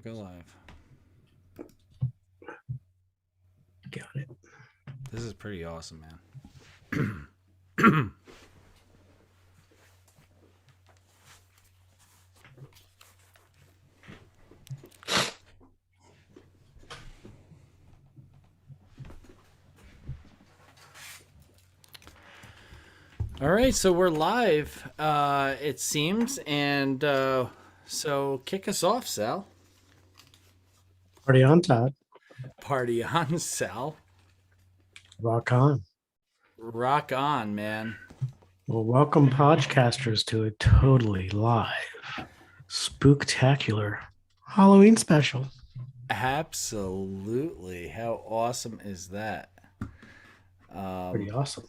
go live. Got it. This is pretty awesome, man. All right, so we're live, it seems, and so kick us off, Sal. Party on, Todd. Party on, Sal. Rock on. Rock on, man. Well, welcome, podcasters, to a totally live, spooktacular Halloween special. Absolutely. How awesome is that? Pretty awesome.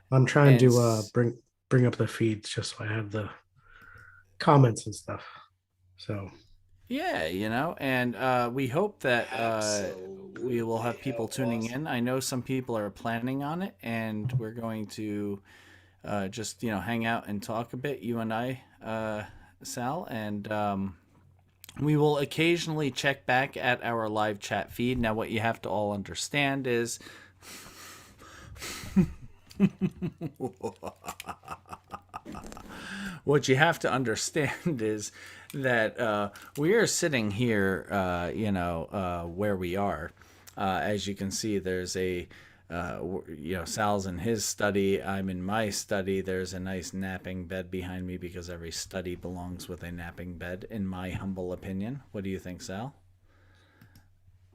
I'm trying to bring up the feeds just so I have the comments and stuff. So yeah, and we hope that we will have people tuning in. I know some people are planning on it, and we're going to just hang out and talk a bit, you and I, Sal, and we will occasionally check back at our live chat feed. Now, what you have to all understand is what you have to understand is that we are sitting here, where we are. As you can see, there's a, Sal's in his study. I'm in my study. There's a nice napping bed behind me because every study belongs with a napping bed, in my humble opinion. What do you think, Sal?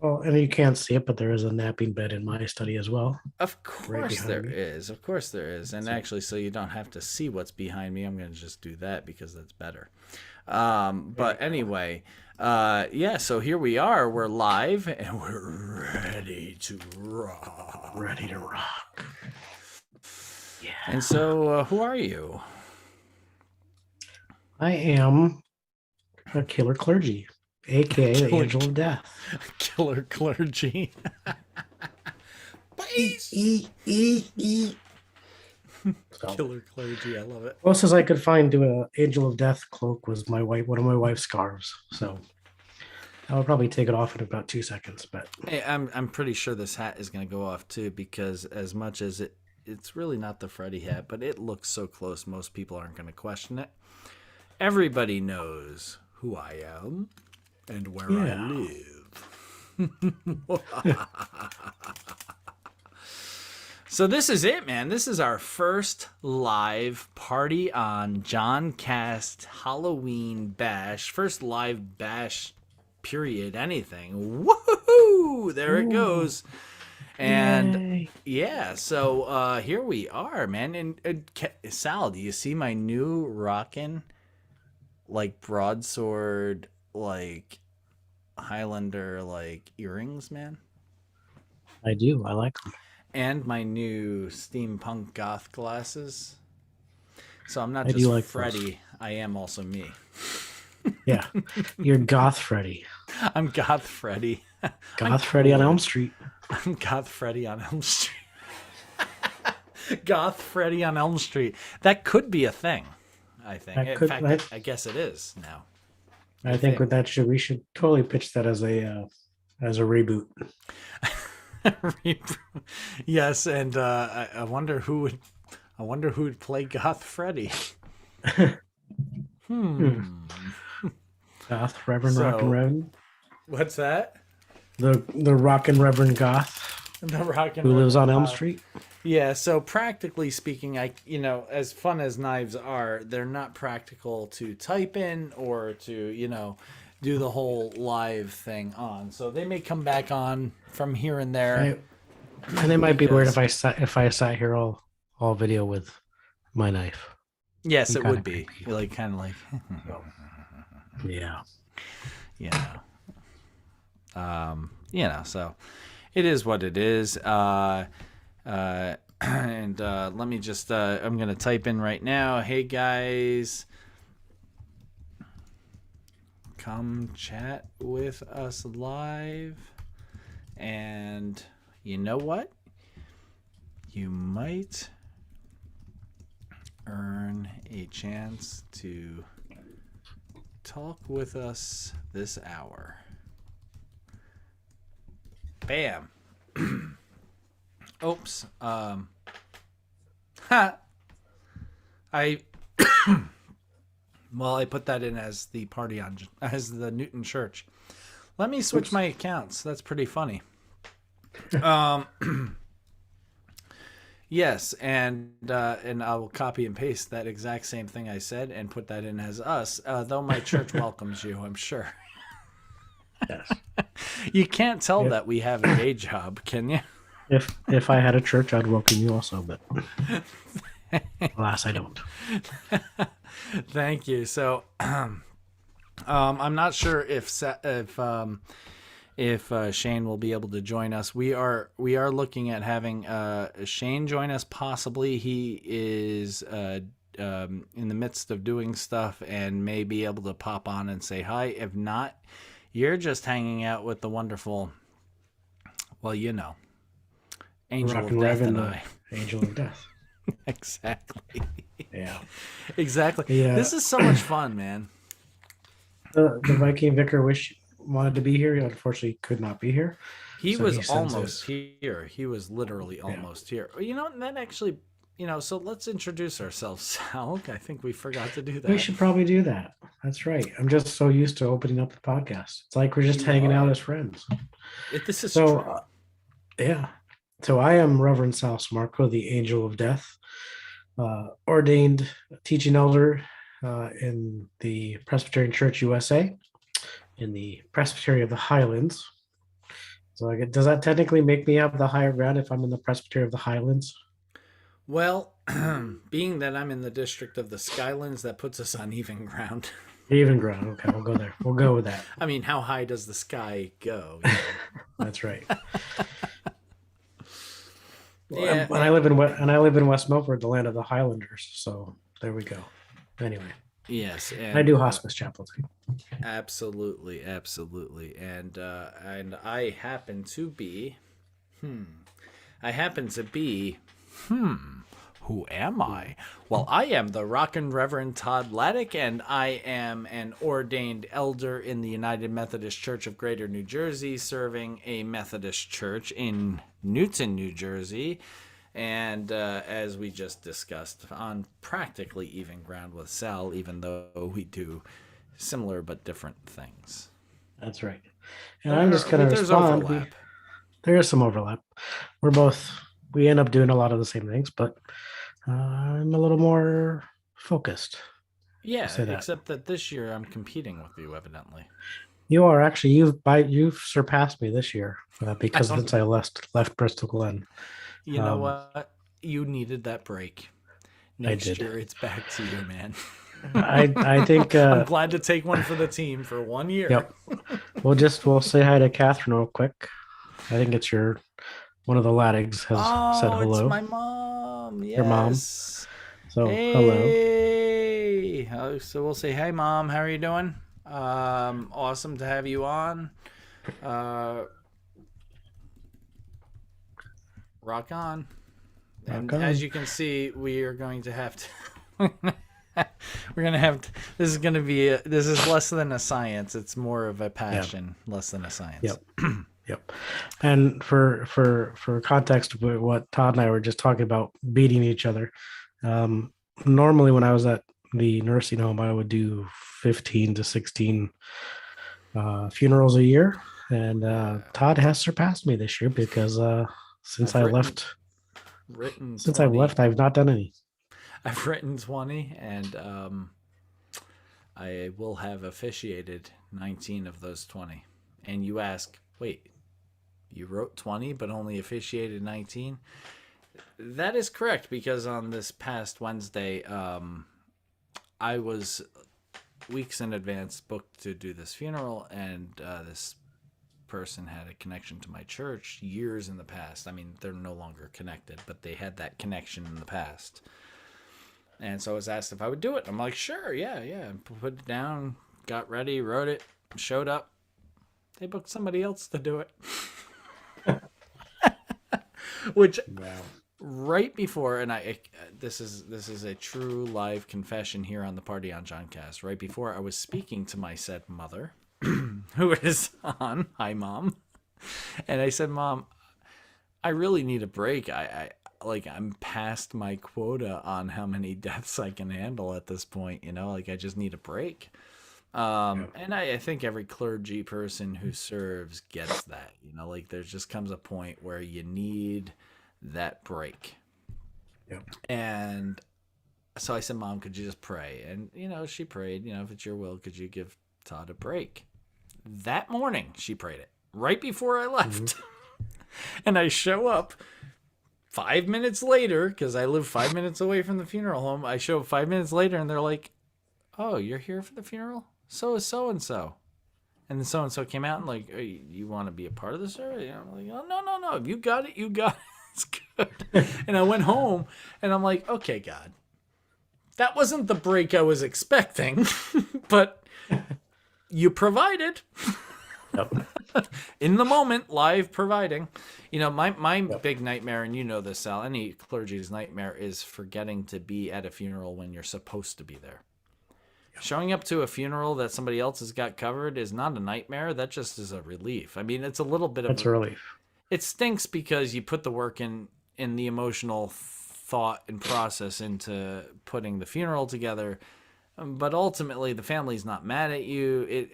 well, and you can't see it, but there is a napping bed in my study as well. Of course there is. Of course there is. And So- actually, so you don't have to see what's behind me, I'm going to just do that because that's better. But anyway, so here we are. We're live and we're ready to rock. Ready to rock. Yeah. And so, who are you? I am a killer clergy, aka the Angel of Death. Killer clergy. Killer clergy. I love it. Closest I could find to an Angel of Death cloak was one of my wife's scarves. So I would probably take it off in about 2 seconds. But Hey, I'm pretty sure this hat is going to go off too, because as much as it's really not the Freddy hat, but it looks so close, most people aren't going to question it. Everybody knows who I am and where I live. So this is it, man. This is our first live party on JohnCast Halloween Bash. First live bash, period, anything. Woohoo! There it goes. And yay. So here we are, man. And Sal, do you see my new rockin', like, broadsword, like, Highlander, like, earrings, man? I do. I like them. And my new steampunk goth glasses. So I'm not I do just like Freddy, those. I am also me. Yeah. You're Goth Freddy. I'm Goth Freddy. Goth Freddy on Elm Street. I'm Goth Freddy on Elm Street. Goth Freddy on Elm Street. That could be a thing, I think. In fact, I guess it is now. I think with that we should totally pitch that as a reboot. Yes, and I wonder who would play Goth Freddy. Goth Reverend Rockin' Reverend. What's that? The Rockin' Reverend Goth. The Rockin' who lives on Elm Goth. Street. Yeah, so practically speaking, as fun as knives are, they're not practical to type in or to, do the whole live thing on. So they may come back on from here and there. And it might be weird if I sat here all video with my knife. Yes, it would be. Like, kind of like. Yeah. So it is what it is. And let me just, I'm going to type in right now. Hey guys, come chat with us live. And you know what? You might earn a chance to talk with us this hour. Bam. Oops. Ha. I I put that in as the as the Newton Church. Let me switch my accounts. That's pretty funny. Yes, and I will copy and paste that exact same thing I said and put that in as us. Though my church welcomes you, I'm sure. Yes. You can't tell that we have a day job, can you? If I had a church, I'd welcome you also, but alas, I don't. Thank you. So, I'm not sure if Shane will be able to join us. We are looking at having Shane join us. Possibly he is in the midst of doing stuff and may be able to pop on and say hi. If not, you're just hanging out with the wonderful, Angel Rock of and Death Rev and the I. Angel of Death. Exactly. Yeah. Exactly. Yeah. This is so much fun, man. The Viking Vicar wanted to be here. He unfortunately could not be here. He So was he sends almost his- here. He was literally almost here. That actually, so let's introduce ourselves, Sal. I think we forgot to do that. We should probably do that. That's right. I'm just so used to opening up the podcast. It's like we're just hanging out as friends. This is So, true. Yeah. So I am Reverend Sal Smarco, the Angel of Death, ordained teaching elder in the Presbyterian Church USA, in the Presbytery of the Highlands. So does that technically make me have the higher ground if I'm in the Presbytery of the Highlands? Well, being that I'm in the district of the Skylands, that puts us on even ground. Even ground. Okay, we'll go there. We'll go with that. I mean, how high does the sky go? That's right. Yeah, and I live in West Milford, the land of the Highlanders. So there we go. Anyway, yes, and I do hospice chaplaincy. Absolutely, and I happen to be, who am I? Well, I am the Rockin' Reverend Todd Laddick, and I am an ordained elder in the United Methodist Church of Greater New Jersey, serving a Methodist church in Newton, New Jersey. And as we just discussed, on practically even ground with Sal, even though we do similar but different things. That's right. And I'm just going to respond. There is some overlap. We end up doing a lot of the same things, but I'm a little more focused. Yeah, except that this year I'm competing with you, evidently. You are actually you've surpassed me this year because since I left Bristol Glen. You know what? You needed that break. Next I did. year it's back to you, man. I think I'm glad to take one for the team for 1 year. Yep. We'll say hi to Catherine real quick. I think it's one of the Laddigs has said hello. It's my mom. Yes. Your mom. So hey. Hello. So we'll say, hey mom, how are you doing? Awesome to have you on. Rock on. And as you can see, we are going to have to this is less than a science. It's more of a passion, less than a science. Yep. Yep. And for context, what Todd and I were just talking about, beating each other. Normally when I was at the nursing home, I would do 15 to 16 funerals a year. And Todd has surpassed me this year because since I've left, I've not done any. I've written 20, and I will have officiated 19 of those 20. And you ask, wait, you wrote 20 but only officiated 19? That is correct, because on this past Wednesday, I was weeks in advance booked to do this funeral, and this person had a connection to my church years in the past. I mean, they're no longer connected, but they had that connection in the past. And so I was asked if I would do it. I'm like, sure, yeah. Put it down, got ready, wrote it, showed up. They booked somebody else to do it. Which right before, and this is a true live confession here on the Party on JohnCast. Right before I was speaking to my said mother, who is on, hi mom, and I said, Mom, I really need a break. I'm past my quota on how many deaths I can handle at this point. Like I just need a break. Yeah. And I think every clergy person who serves gets that. Like there just comes a point where you need that break. Yeah. And so I said, Mom, could you just pray? And she prayed. If it's your will, could you give Todd a break? That morning, she prayed it right before I left. Mm-hmm. And I show up 5 minutes later because I live 5 minutes away from the funeral home. I show up 5 minutes later, and they're like, "Oh, you're here for the funeral? So is so and so." And then so and so came out and like, hey, "You want to be a part of the service?" I'm like, "Oh, no. You got it. You got it. It's good." And I went home, and I'm like, "Okay, God, that wasn't the break I was expecting, but you provided." Yep. In the moment, live providing. My Yep. big nightmare, and this, Sal, any clergy's nightmare is forgetting to be at a funeral when you're supposed to be there. Yep. Showing up to a funeral that somebody else has got covered is not a nightmare. That just is a relief. I mean, it's a little bit of That's a relief. it stinks because you put the work in the emotional thought and process into putting the funeral together, but ultimately the family's not mad at you.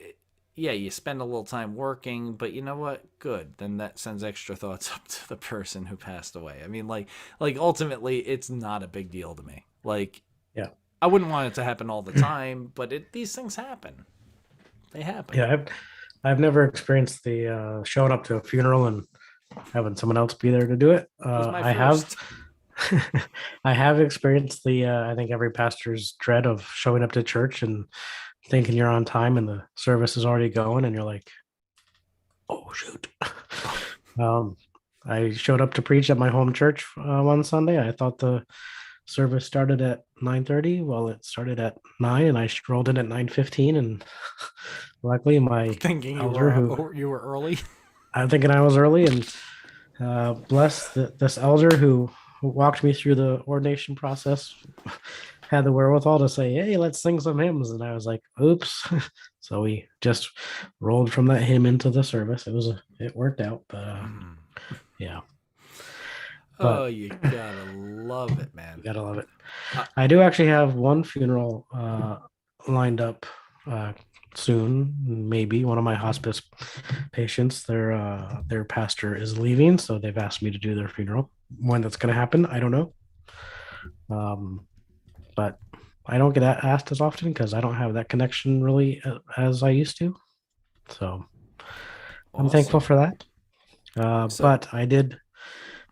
Yeah, you spend a little time working, but you know what? Good. Then that sends extra thoughts up to the person who passed away. I mean, like ultimately, it's not a big deal to me. Like, Yeah. I wouldn't want it to happen all the time, but these things happen. They happen. Yeah. I've never experienced the showing up to a funeral and having someone else be there to do it. It was my I have. first. I have experienced the I think every pastor's dread of showing up to church and thinking you're on time and the service is already going and you're like, oh shoot. um, I showed up to preach at my home church one Sunday. I thought the service started at 9:30. Well, it started at 9 and I strolled in at 9:15 and luckily my Thinking elder who you were early. I'm thinking I was early and bless this elder who walked me through the ordination process had the wherewithal to say, "Hey, let's sing some hymns," and I was like, "Oops!" So we just rolled from that hymn into the service. It worked out, but yeah. Oh, But you gotta love it, man. you gotta love it. Uh, I do actually have one funeral lined up soon. Maybe one of my hospice patients, their pastor is leaving, so they've asked me to do their funeral. When that's going to happen, I don't know. But I don't get asked as often because I don't have that connection really as I used to. So I'm thankful awesome. for that. So But I did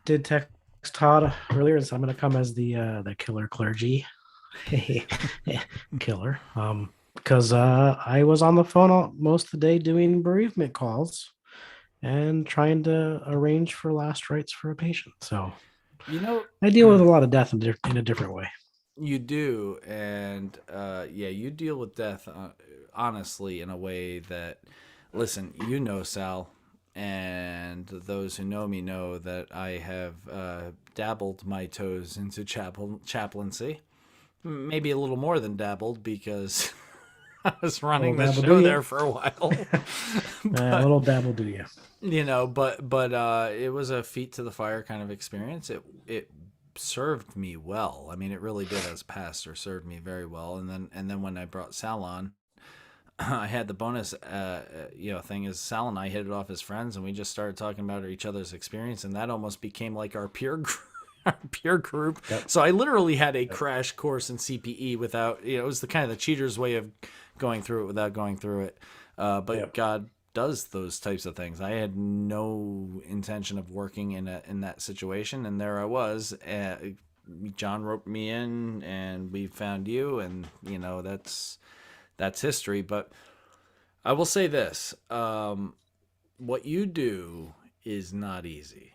text Todd earlier, and so I'm going to come as the killer clergy, killer. Because I was on the phone most of the day doing bereavement calls and trying to arrange for last rites for a patient. So you know, I deal with a lot of death in a different way. you do, and yeah, you deal with death honestly in a way that, listen, Sal, and those who know me know that I have dabbled my toes into chaplaincy. Maybe a little more than dabbled because I was Little running the dabble do show you? there for a while. But Little dabble do you? but it was a feet to the fire kind of experience. It served me well. I mean, it really did. As pastor, served me very well. And then when I brought Sal on, I had the bonus thing is Sal and I hit it off as friends, and we just started talking about each other's experience, and that almost became like our peer group. Our peer group. Yep. So I literally had a Yep. crash course in CPE without, it was the kind of the cheater's way of going through it without going through it. But Yep. God does those types of things. I had no intention of working in that situation, and there I was. John roped me in, and we found you, and that's history. But I will say this: what you do is not easy.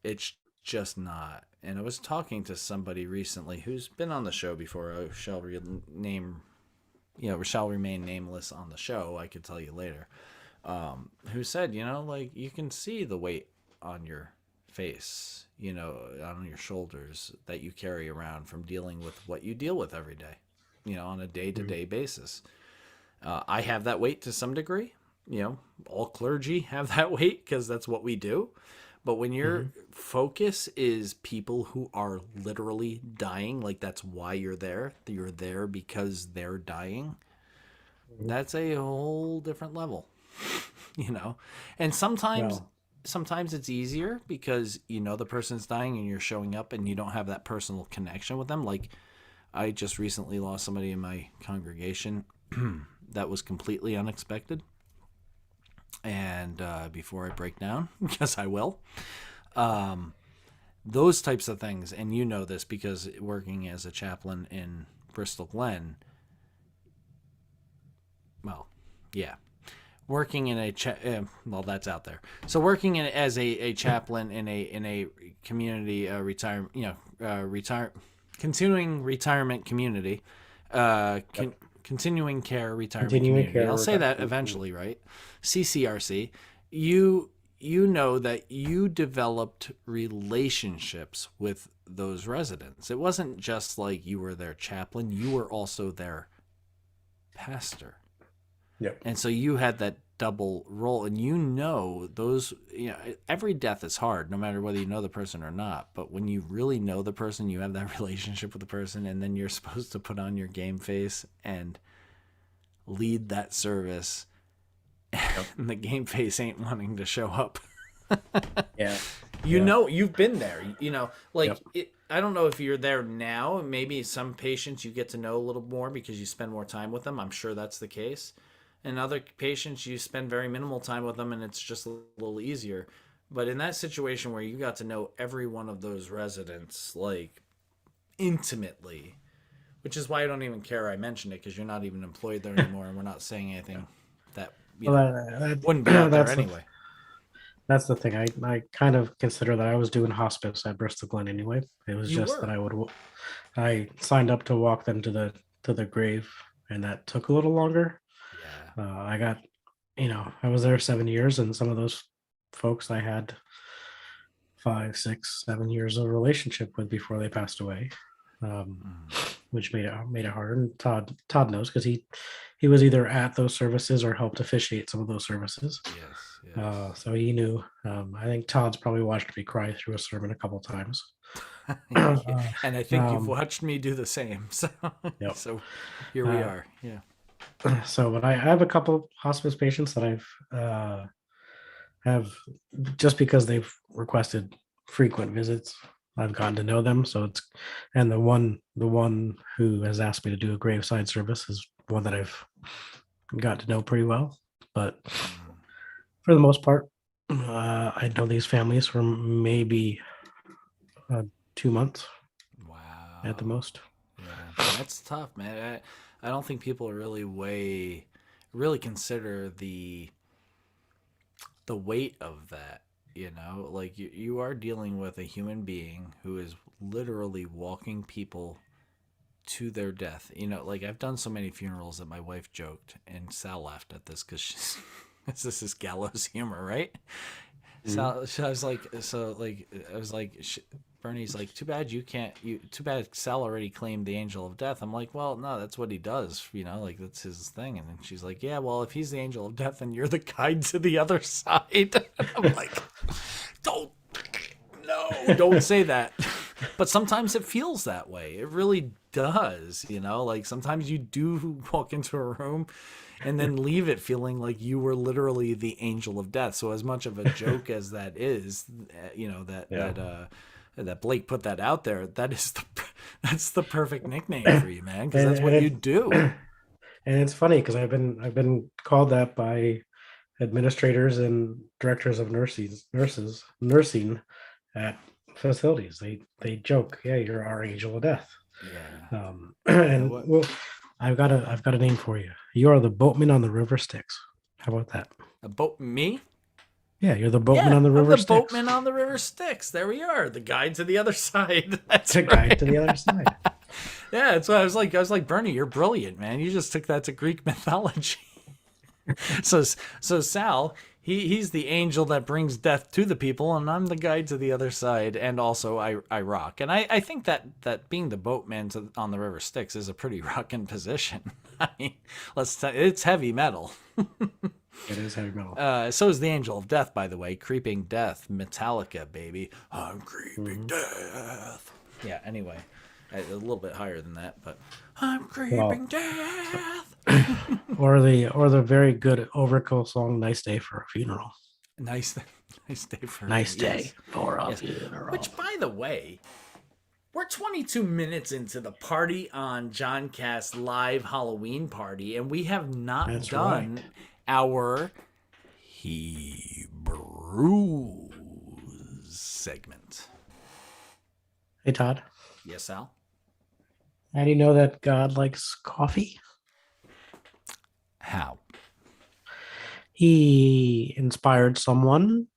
It's just not. And I was talking to somebody recently who's been on the show before. I shall remain nameless on the show. I could tell you later. Who said, like you can see the weight on your face, on your shoulders that you carry around from dealing with what you deal with every day, on a day-to-day basis. I have that weight to some degree. All clergy have that weight because that's what we do. But when your focus is people who are literally dying, like that's why you're there because they're dying, that's a whole different level, And Well, sometimes it's easier because the person's dying and you're showing up and you don't have that personal connection with them. Like I just recently lost somebody in my congregation that was completely unexpected. And before I break down, because I will, those types of things, and this because working as a chaplain in Bristol Glen, well, yeah, working in well, that's out there. So working as a chaplain in a community continuing retirement community, continuing care retirement continuing community. care. I'll say that eventually, right? CCRC. You know that you developed relationships with those residents. It wasn't just like you were their chaplain, you were also their pastor. Yep. And so you had that double role, and those, every death is hard, no matter whether you know the person or not. But when you really know the person, you have that relationship with the person, and then you're supposed to put on your game face and lead that service. Yep. And the game face ain't wanting to show up. Yeah. You've been there, Yep. I don't know if you're there now. Maybe some patients you get to know a little more because you spend more time with them. I'm sure that's the case. And other patients, you spend very minimal time with them and it's just a little easier. But in that situation where you got to know every one of those residents, like, intimately, which is why I don't even care I mentioned it, because you're not even employed there anymore and we're not saying anything that wouldn't be out there anyway. That's the thing. I kind of consider that I was doing hospice at Bristol Glen anyway. It was that I signed up to walk them to the grave, and that took a little longer. Yeah. I got, I was there 7 years, and some of those folks I had 5, 6, 7 years of relationship with before they passed away, which made it harder. And Todd knows because he was either at those services or helped officiate some of those services. Yes. So he knew. I think Todd's probably watched me cry through a sermon a couple times. And I think you've watched me do the same. So, yep. So here we are. Yeah. So, but I have a couple hospice patients that I've have just because they've requested frequent visits. I've gotten to know them. So and the one who has asked me to do a graveside service is one that I've got to know pretty well. But for the most part, I know these families for maybe 2 months. Wow. At the most. Yeah, that's tough, man. I don't think people really consider the weight of that. Like you are dealing with a human being who is literally walking people to their death. Like I've done so many funerals that my wife joked, and Sal laughed at this because she's this is gallows humor, right? So I was like, Bernie's like, too bad Sal already claimed the angel of death. I'm like, well, no, that's what he does, like that's his thing. And then she's like, yeah, well, if he's the angel of death, then you're the guide to the other side. And I'm like, don't say that. But sometimes it feels that way. It really does, like sometimes you do walk into a room and then leave it feeling like you were literally the angel of death. So as much of a joke as that is, that Blake put that out there, that's the perfect nickname for you, man, because that's what you do. And it's funny because I've been called that by administrators and directors of nursing at facilities. They joke, yeah, you're our angel of death. Yeah. And well, I've got a name for you. You are the boatman on the river Styx. How about that? Me? Yeah, you're the boatman on the river Styx. The boatman on the river Styx. There we are. The guide to the other side. That's the guide to the other side. Yeah, that's what I was like, Bernie, you're brilliant, man. You just took that to Greek mythology. So Sal, He's the angel that brings death to the people, and I'm the guide to the other side. And also, I rock. And I think that being the boatman on the river Styx is a pretty rocking position. I mean, it's heavy metal. It is heavy metal. So is the angel of death, by the way. Creeping death, Metallica, baby. I'm creeping death. Yeah. Anyway, a little bit higher than that, but I'm creeping death. or the very good Overkill song "Nice Day for a Funeral." Nice day for Nice day for a yes. funeral. Which, by the way, we're 22 minutes into the party on JohnCast live Halloween party, and we have not done our Hebrews segment. Hey, Todd. Yes, Al? How do you know that God likes coffee? How? He inspired someone,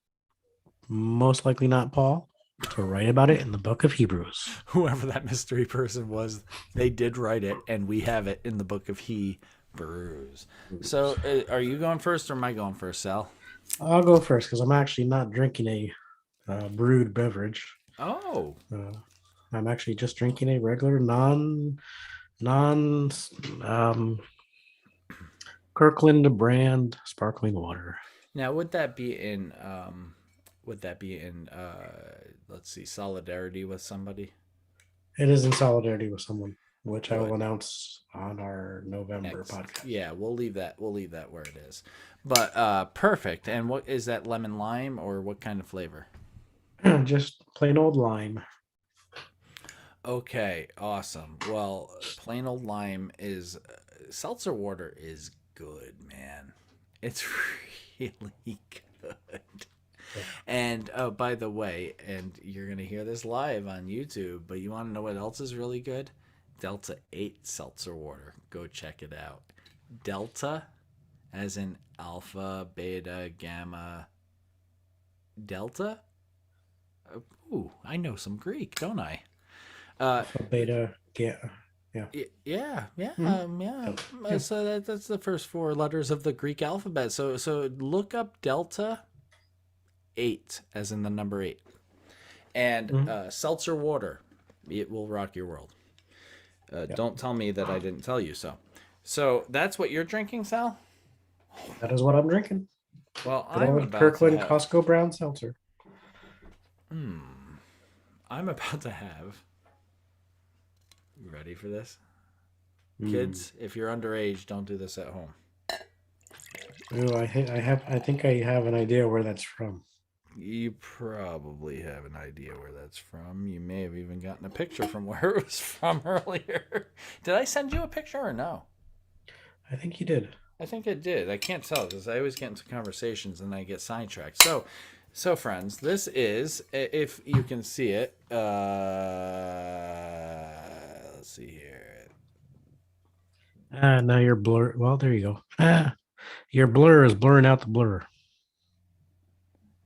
most likely not Paul, to write about it in the book of Hebrews. Whoever that mystery person was, they did write it, and we have it in the book of Hebrews. So, are you going first, or am I going first, Sal? I'll go first because I'm actually not drinking a brewed beverage. Oh. I'm actually just drinking a regular non Kirkland brand sparkling water. Now, would that be in let's see, solidarity with somebody? It is in solidarity with someone, which I will announce on our November podcast. Yeah, we'll leave that where it is. But perfect. And what is that, lemon lime, or what kind of flavor? Just plain old lime. Okay, awesome. Well, plain old lime is seltzer water is good, man. It's really good. And by the way, and you're gonna hear this live on YouTube, but you want to know what else is really good? Delta 8 seltzer water. Go check it out. Delta, as in alpha, beta, gamma. Delta. Ooh, I know some Greek, don't I? Alpha, beta, yeah. Mm-hmm. So that's the first 4 letters of the Greek alphabet. So look up Delta 8, as in the number 8, and seltzer water. It will rock your world. Don't tell me that I didn't tell you so. So that's what you're drinking, Sal? That is what I'm drinking. Well, I'm about Kirkland Costco brown seltzer. I'm about to have. You ready for this? Kids, if you're underage, don't do this at home. Oh, I think I have an idea where that's from. You probably have an idea where that's from. You may have even gotten a picture from where it was from earlier. Did I send you a picture or no? I think you did. I think I did. I can't tell because I always get into conversations and I get sidetracked. So friends, this is, if you can see it, let's see here. Now you're blur. Well, there you go. Your blur is blurring out the blur.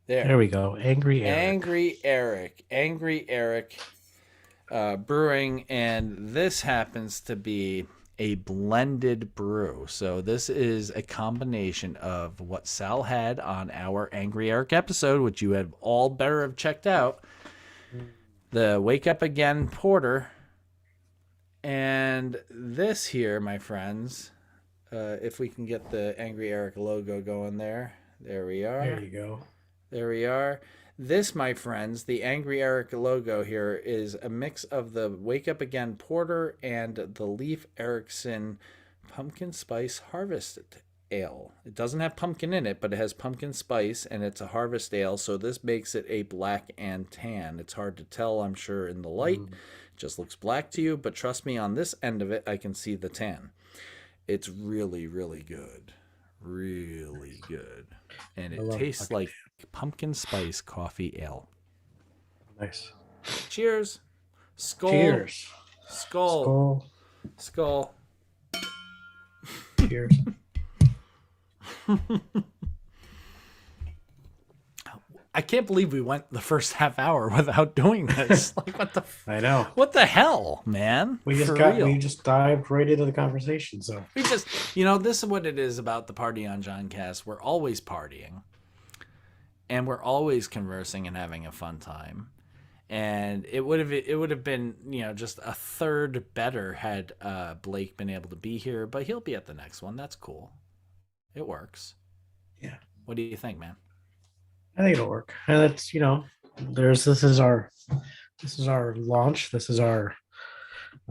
There we go. Angry Eric Brewing, and this happens to be a blended brew. So this is a combination of what Sal had on our Angry Eric episode, which you had all better have checked out, the Wake Up Again Porter, and this here, my friends, if we can get the Angry Eric logo going there. There we are. There you go. There we are. This, my friends, the Angry Eric logo here is a mix of the Wake Up Again Porter and the Leif Erikson Pumpkin Spice Harvest Ale. It doesn't have pumpkin in it, but it has pumpkin spice, and it's a harvest ale, so this makes it a black and tan. It's hard to tell, I'm sure, in the light. It just looks black to you, but trust me, on this end of it, I can see the tan. It's really, really good. Really good. And it tastes like pumpkin spice coffee ale. Nice. Cheers. Skull. Cheers. Skull. Skull. Cheers. I can't believe we went the first half hour without doing this. Like, what the? I know. What the hell, man? We just dived right into the conversation. So we just, this is what it is about the party on JohnCast. We're always partying. and we're always conversing and having a fun time. And it would have been, just a third better had Blake been able to be here, but he'll be at the next one. That's cool. It works. Yeah, What do you think, man? I think it'll work. And it's there's this is our launch. This is our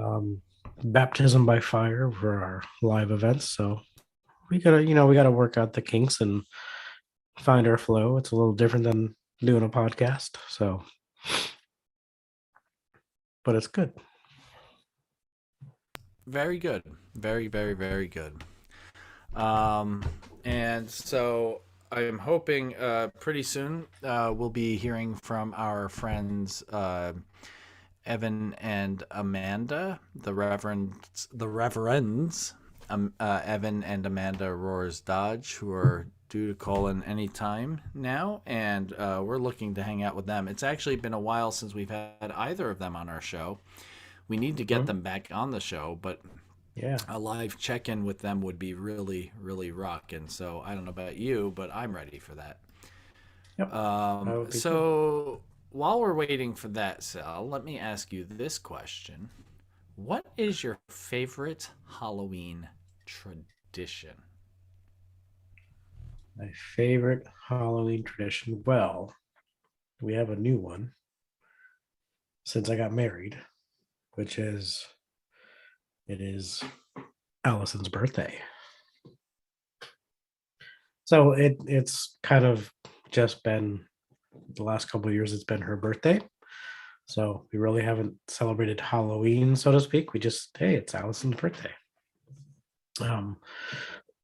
um, baptism by fire for our live events. So we gotta work out the kinks and find our flow. It's a little different than doing a podcast. So, but it's good. Very good. Very, very, very good. Um, and so I'm hoping pretty soon we'll be hearing from our friends Evan and Amanda, the Reverends, Evan and Amanda Roars Dodge, who are due to call in any time now, and we're looking to hang out with them. It's actually been a while since we've had either of them on our show. We need to get Mhm. them back on the show, but Yeah. a live check-in with them would be really, really rocking. So I don't know about you, but I'm ready for that. Yep. That would be good. So while we're waiting for that, Sal, let me ask you this question: what is your favorite Halloween tradition? My favorite Halloween tradition. Well, we have a new one since I got married, which is it is Allison's birthday. So it's kind of just been the last couple of years. It's been her birthday, so we really haven't celebrated Halloween, so to speak. We just hey, it's Allison's birthday. Um,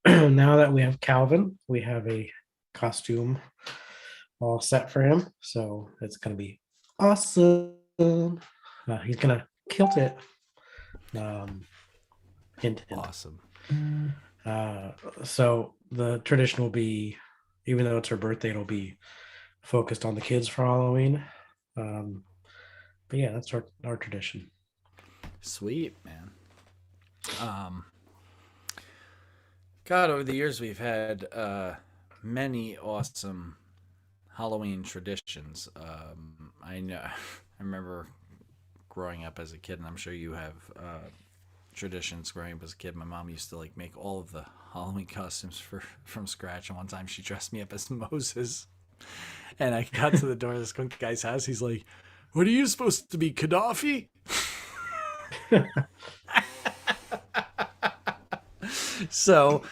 now that we have Calvin, we have a costume all set for him, so it's gonna be awesome. He's gonna kilt it. Um, hint, hint. Awesome. Uh, so the tradition will be, even though it's her birthday, it'll be focused on the kids for Halloween. Um, but yeah, that's our tradition. Sweet, man. Um, God, over the years we've had many awesome Halloween traditions. I know, I remember growing up as a kid, and I'm sure you have traditions growing up as a kid. My mom used to like make all of the Halloween costumes from scratch. And one time she dressed me up as Moses, and I got to the door of this guy's house. He's like, "What are you supposed to be, Gaddafi?" So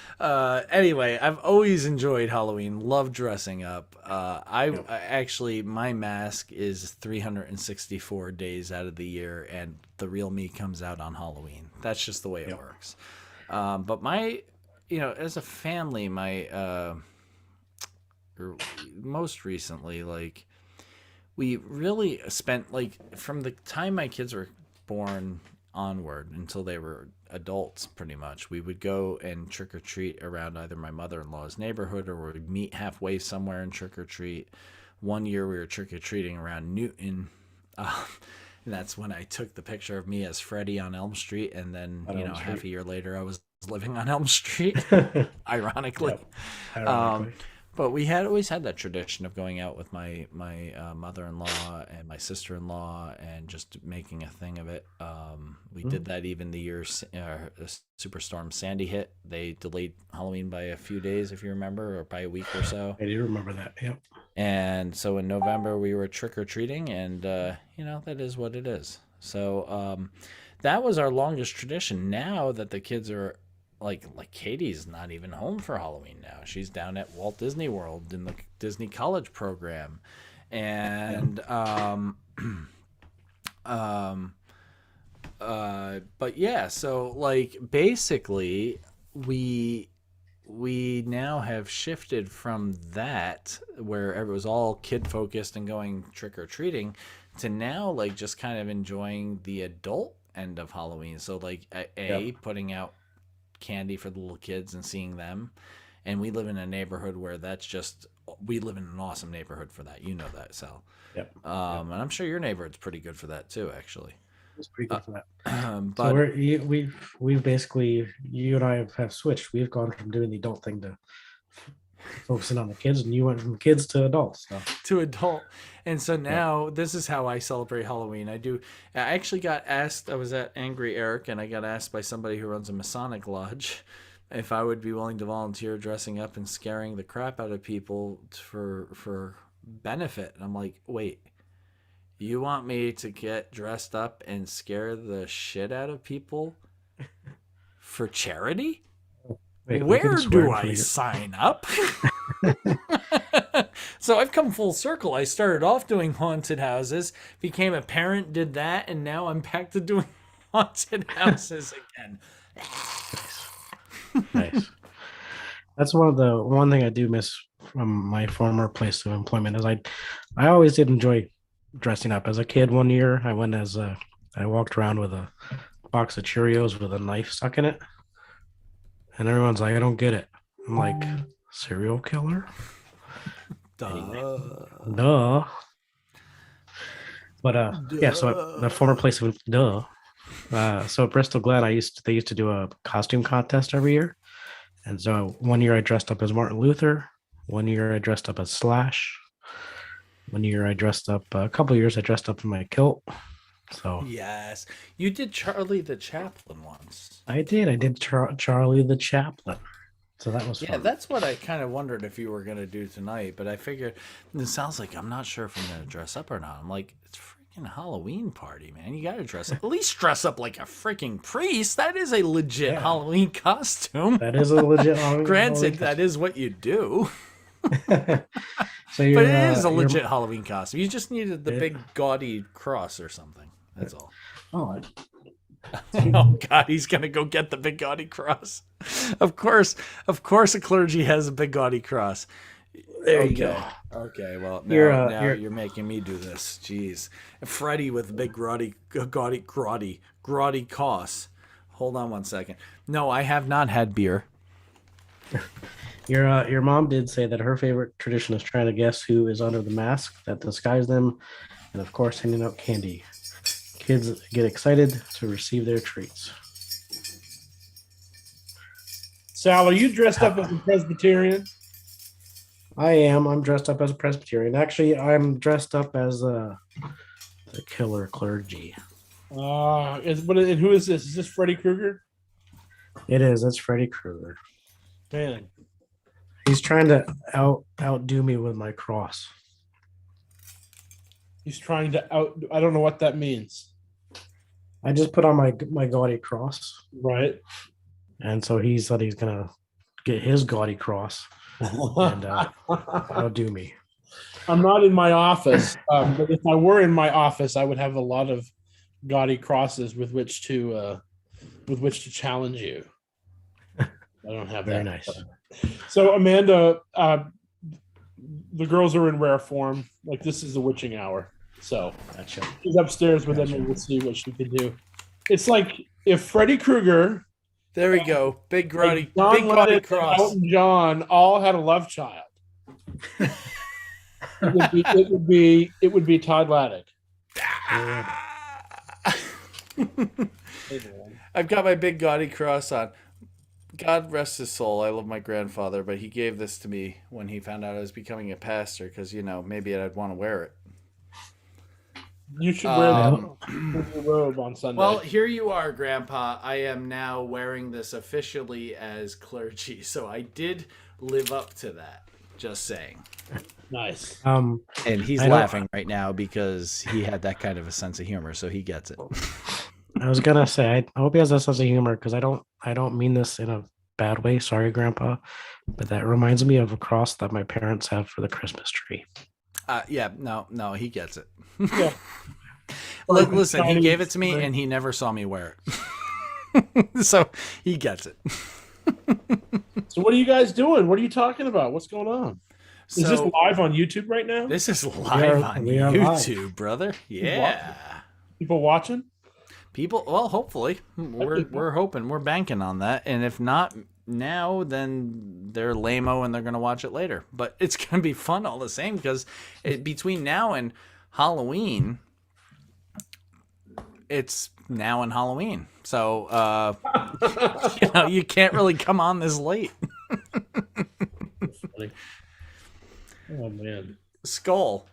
anyway, I've always enjoyed Halloween. Love dressing up. I actually, my mask is 364 days out of the year, and the real me comes out on Halloween. That's just the way it Yep. works. But my, as a family, my most recently, like, we really spent, like, from the time my kids were born onward until they were adults, pretty much, we would go and trick or treat around either my mother-in-law's neighborhood, or we'd meet halfway somewhere and trick or treat. One year we were trick or treating around Newton. uh, and that's when I took the picture of me as Freddy on Elm Street, and then On Elm half Street. a year later I was living on Elm Street. Ironically. Yep. um, Ironically. but we had always had that tradition of going out with my mother-in-law and my sister-in-law, and just making a thing of it. We did Mhm. that even the year Superstorm Sandy hit. They delayed Halloween by a few days, if you remember, or by a week or so. I do remember that. Yep. And so in November we were trick or treating, and that is what it is. So that was our longest tradition. Now that the kids are like Katie's not even home for Halloween now. She's down at Walt Disney World in the Disney College program, Yeah. and um, but yeah. So like basically we we now have shifted from that, where it was all kid focused and going trick or treating, to now like just kind of enjoying the adult end of Halloween. So like Yep. putting out candy for the little kids and seeing them. And we live in a neighborhood where that's just, we live in an awesome neighborhood for that. You know that, Sal. Yep. Yep. And I'm sure your neighborhood's pretty good for that too, actually. It's pretty Uh, good for that. So but we've basically, you and I have switched. We've gone from doing the adult thing to focusing on the kids, and you went from kids to adults. So to adult. And so yeah. now this is how I celebrate Halloween. I actually got asked, I was at Angry Eric, and I got asked by somebody who runs a Masonic lodge if I would be willing to volunteer dressing up and scaring the crap out of people for benefit. And I'm like, wait, you want me to get dressed up and scare the shit out of people for charity? Wait, we can Where swear do in front I of sign up? So I've come full circle. I started off doing haunted houses, became a parent, did that, and now I'm back to doing haunted houses again. your. Nice. That's one thing I do miss from my former place of employment is I always did enjoy dressing up. As a kid, one year I walked around with a box of Cheerios with a knife stuck in it, and everyone's like, "I don't get it." I'm like, "Serial killer? Duh. Duh." But yeah. So Duh. the former place of duh. So at Bristol Glen, they used to do a costume contest every year, and so one year I dressed up as Martin Luther. One year I dressed up as Slash. One year I dressed up. A couple years I dressed up in my kilt. So Yes. You did Charlie the Chaplain once. I did. I did Charlie the Chaplain. So that was Yeah, fun. that's what I kind of wondered if you were going to do tonight, but I figured it sounds like I'm not sure if I'm going to dress up or not. I'm like, it's freaking Halloween party, man. You got to dress up. At least dress up like a freaking priest. That is a legit Yeah. Halloween costume. That is a legit Granted, that is what you do, So you're, but it is a you're- legit Halloween costume. You just needed the big gaudy cross or something. That's all. Oh, Oh God, he's gonna go get the big gaudy cross. Of course, a clergy has a big gaudy cross. there Okay. you go. Okay, well now you're making me do this. Jeez, Freddy with big grotty cross. Hold on one second. No, I have not had beer. Your mom did say that her favorite tradition is trying to guess who is under the mask that disguise them, and of course handing out candy. Kids get excited to receive their treats. Sal, are you dressed up as a Presbyterian? I am. I'm dressed up as a Presbyterian. Actually, I'm dressed up as the killer clergy. And who is this? Is this Freddy Krueger? It is. That's Freddy Krueger. Man, He's trying to outdo me with my cross. he's trying to out. I don't know what that means. I just put on my gaudy cross, Right. and so he said he's gonna get his gaudy cross and outdo me. I'm not in my office, but if I were in my office, I would have a lot of gaudy crosses with which to challenge you. I don't have Very that. nice. So Amanda, the girls are in rare form. Like this is the witching hour. So Gotcha. she's upstairs with them and we'll see what she can do. It's like if Freddy Krueger, There we go. Big grotty, John big gaudy Lennon and cross. Elton John all had a love child. it would be Todd Laddick. I've got my big gaudy cross on. God rest his soul. I love my grandfather, but he gave this to me when he found out I was becoming a pastor because, maybe I'd want to wear it. You should wear Um, the robe on Sunday. Well, here you are, Grandpa. I am now wearing this officially as clergy, so I did live up to that. Just saying. nice. And he's I don't- laughing right now because he had that kind of a sense of humor, so he gets it. I was gonna say I hope he has a sense of humor because I don't mean this in a bad way. Sorry, Grandpa, but that reminds me of a cross that my parents have for the Christmas tree. Yeah, no, he gets it. Yeah. Listen, he gave it to me and he never saw me wear it. So he gets it. So what are you guys doing? What are you talking about? What's going on? Is this So live on YouTube right now? this is live on we are live. YouTube, brother. Yeah. People watching? People, well, hopefully. We're hoping. We're banking on that. And if not now, then they're lame-o and they're going to watch it later. But it's going to be fun all the same because between now and Halloween, it's now and Halloween. So, you can't really come on this late. Oh man. Skull.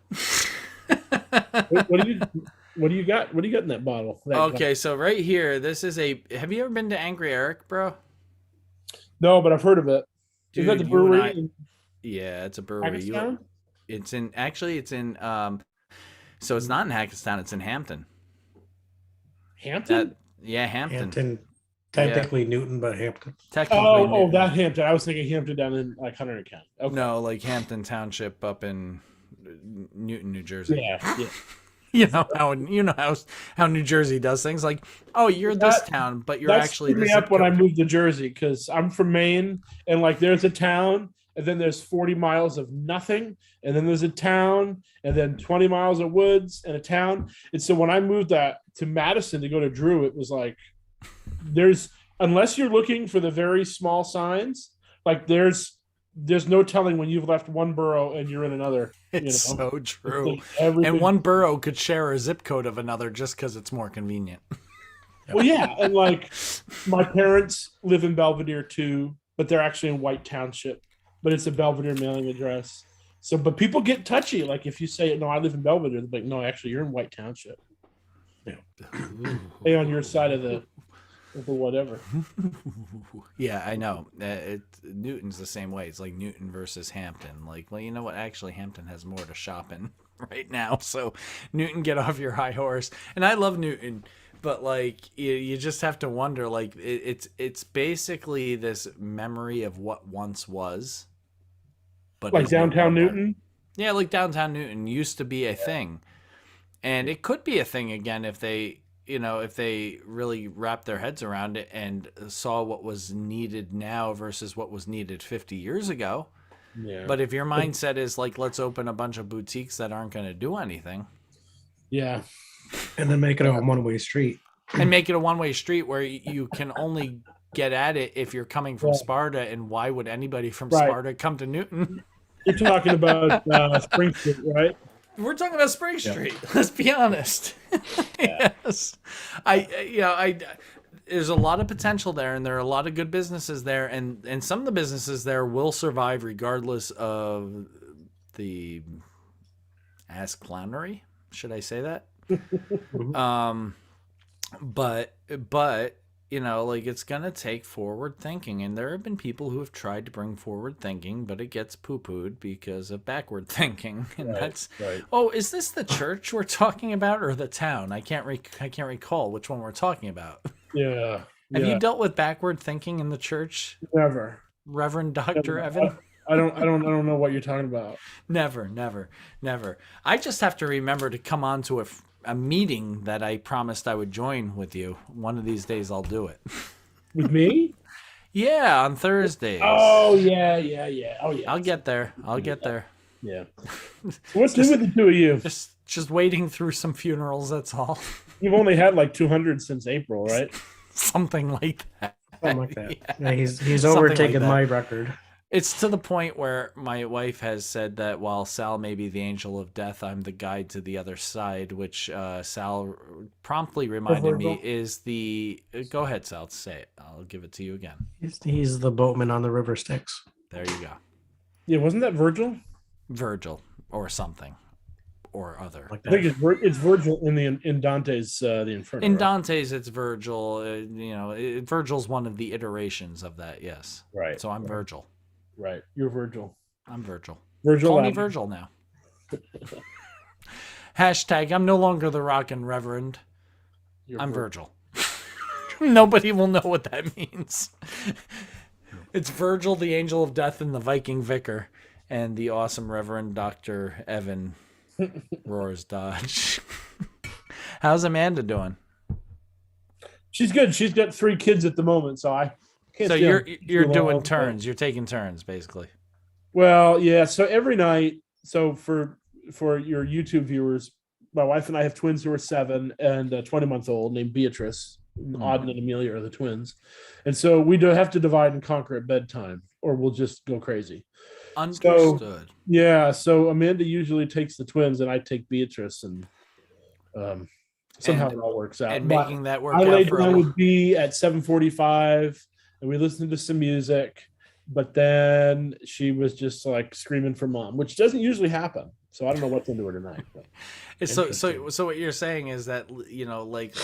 What do you got? What do you got in that bottle? Okay, so right here, this is a. Have you ever been to Angry Eric, bro? No, but I've heard of it. Is that Dude, the you and brewery I. in Yeah, it's a brewery. Hackettstown? It's in. Actually, it's in. So it's not in Hackettstown. It's in Hampton. Hampton? Yeah, Hampton. Hampton, technically Newton, but Hampton. Technically. Oh, that Hampton. I was thinking Hampton down in like Hunter County. Okay. No, like Hampton Township up in Newton, New Jersey. Yeah. You know how New Jersey does things. Like, oh, you're this town, but you're actually this. That screwed me up when I moved to Jersey because I'm from Maine, and like there's a town, and then there's 40 miles of nothing, and then there's a town, and then 20 miles of woods and a town. And so when I moved that to Madison to go to Drew, it was like unless you're looking for the very small signs, like there's no telling when you've left one borough and you're in another. It's so true. Like and one borough could share a zip code of another just because it's more convenient. Well, yeah, and like my parents live in Belvedere too, but they're actually in White Township, but it's a Belvedere mailing address. So, but people get touchy. Like if you say, "No, I live in Belvedere," they're like, "No, actually, you're in White Township." Yeah, stay on your side of the whatever. Yeah, I know. Newton's the same way. It's like Newton versus Hampton. Like, well, you know what? Actually, Hampton has more to shop in right now. So, Newton, get off your high horse. And I love Newton, but like, you just have to wonder. Like, it's basically this memory of what once was. But like downtown Newton. Yeah, like downtown Newton used to be a thing, and it could be a thing again if they. If they really wrapped their heads around it and saw what was needed now versus what was needed 50 years ago. Yeah. But if your mindset is like, let's open a bunch of boutiques that aren't going to do anything. Yeah. And then make it a one-way street. And make it a one-way street where you can only get at it if you're coming from Sparta. And why would anybody from Sparta come to Newton? You're talking about Spring Street, right? We're talking about Spring Street. Let's be honest. Yes, there's a lot of potential there, and there are a lot of good businesses there, and some of the businesses there will survive regardless of the ass clownery. Should I say that? But like it's gonna take forward thinking, and there have been people who have tried to bring forward thinking, but it gets poo-pooed because of backward thinking, and that's right. Oh, is this the church we're talking about or the town? I can't recall which one we're talking about. Yeah. Have you dealt with backward thinking in the church? Never. Reverend Dr. Evan? I don't know what you're talking about. Never. I just have to remember to come on to a meeting that I promised I would join with you. One of these days I'll do it. With me? Yeah, on Thursdays. Oh, yeah. Oh, yeah. I'll get there. Yeah. What's new with the two of you? Just waiting through some funerals, that's all. You've only had like 200 since April, right? Something like that. Something like that. Yeah, he's overtaken my record. It's to the point where my wife has said that while Sal may be the angel of death, I'm the guide to the other side, which Sal promptly reminded me is the... Go ahead, Sal, say it. I'll give it to you again. He's the boatman on the river Styx. There you go. Yeah, wasn't that Virgil? Virgil, or something, or other. Like I think it's Virgil in Dante's The Inferno. In Dante's, it's Virgil. Virgil's one of the iterations of that, yes. Right. So I'm Virgil. Right. You're Virgil. I'm Virgil. Call me Virgil now. Hashtag, I'm no longer the rockin' reverend. I'm Virgil. Nobody will know what that means. It's Virgil, the angel of death, and the Viking vicar, and the awesome Reverend Dr. Evan Roars Dodge. How's Amanda doing? She's good. She's got 3 kids at the moment, so I can't. So you're doing turns. You're taking turns, basically. Well, yeah. So every night. So for your YouTube viewers, my wife and I have twins who are 7 and a 20-month-old named Beatrice. Auden and Amelia are the twins, and so we do have to divide and conquer at bedtime, or we'll just go crazy. Understood. So Amanda usually takes the twins, and I take Beatrice, and somehow it all works out. And making that work I out laid for down with B at 7:45, and we listened to some music, but then she was just like screaming for mom, which doesn't usually happen. So I don't know what's into her tonight. But. So what you're saying is that, like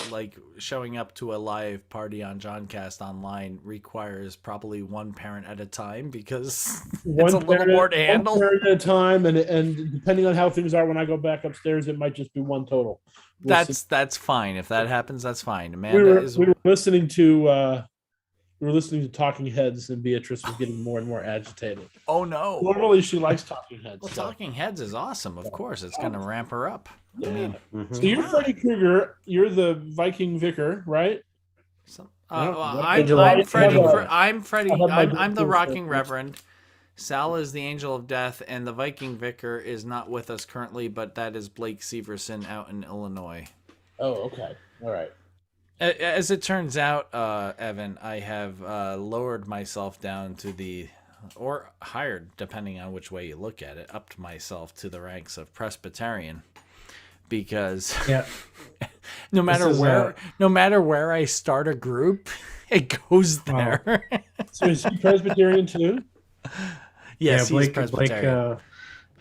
showing up to a live party on JohnCast online requires probably one parent at a time, because it's a little more to handle. One parent at a time, and depending on how things are when I go back upstairs, it might just be one total. That's fine. If that happens, that's fine. Amanda we were listening to Talking Heads, and Beatrice was getting more and more agitated. Oh no! Normally she likes Talking Heads. Well, Talking Heads is awesome. Of course, it's going to ramp her up. Yeah. I mean, so you're Freddy Krueger. You're the Viking vicar, right? I'm Freddy. I'm the Rocking Reverend. Sal is the Angel of Death, and the Viking Vicar is not with us currently, but that is Blake Severson out in Illinois. Oh, okay. All right. As it turns out, Evan, I have lowered myself down to or higher, depending on which way you look at it, upped myself to the ranks of Presbyterian, because no matter where I start a group, it goes there. So is he Presbyterian too? Yes, he's Presbyterian.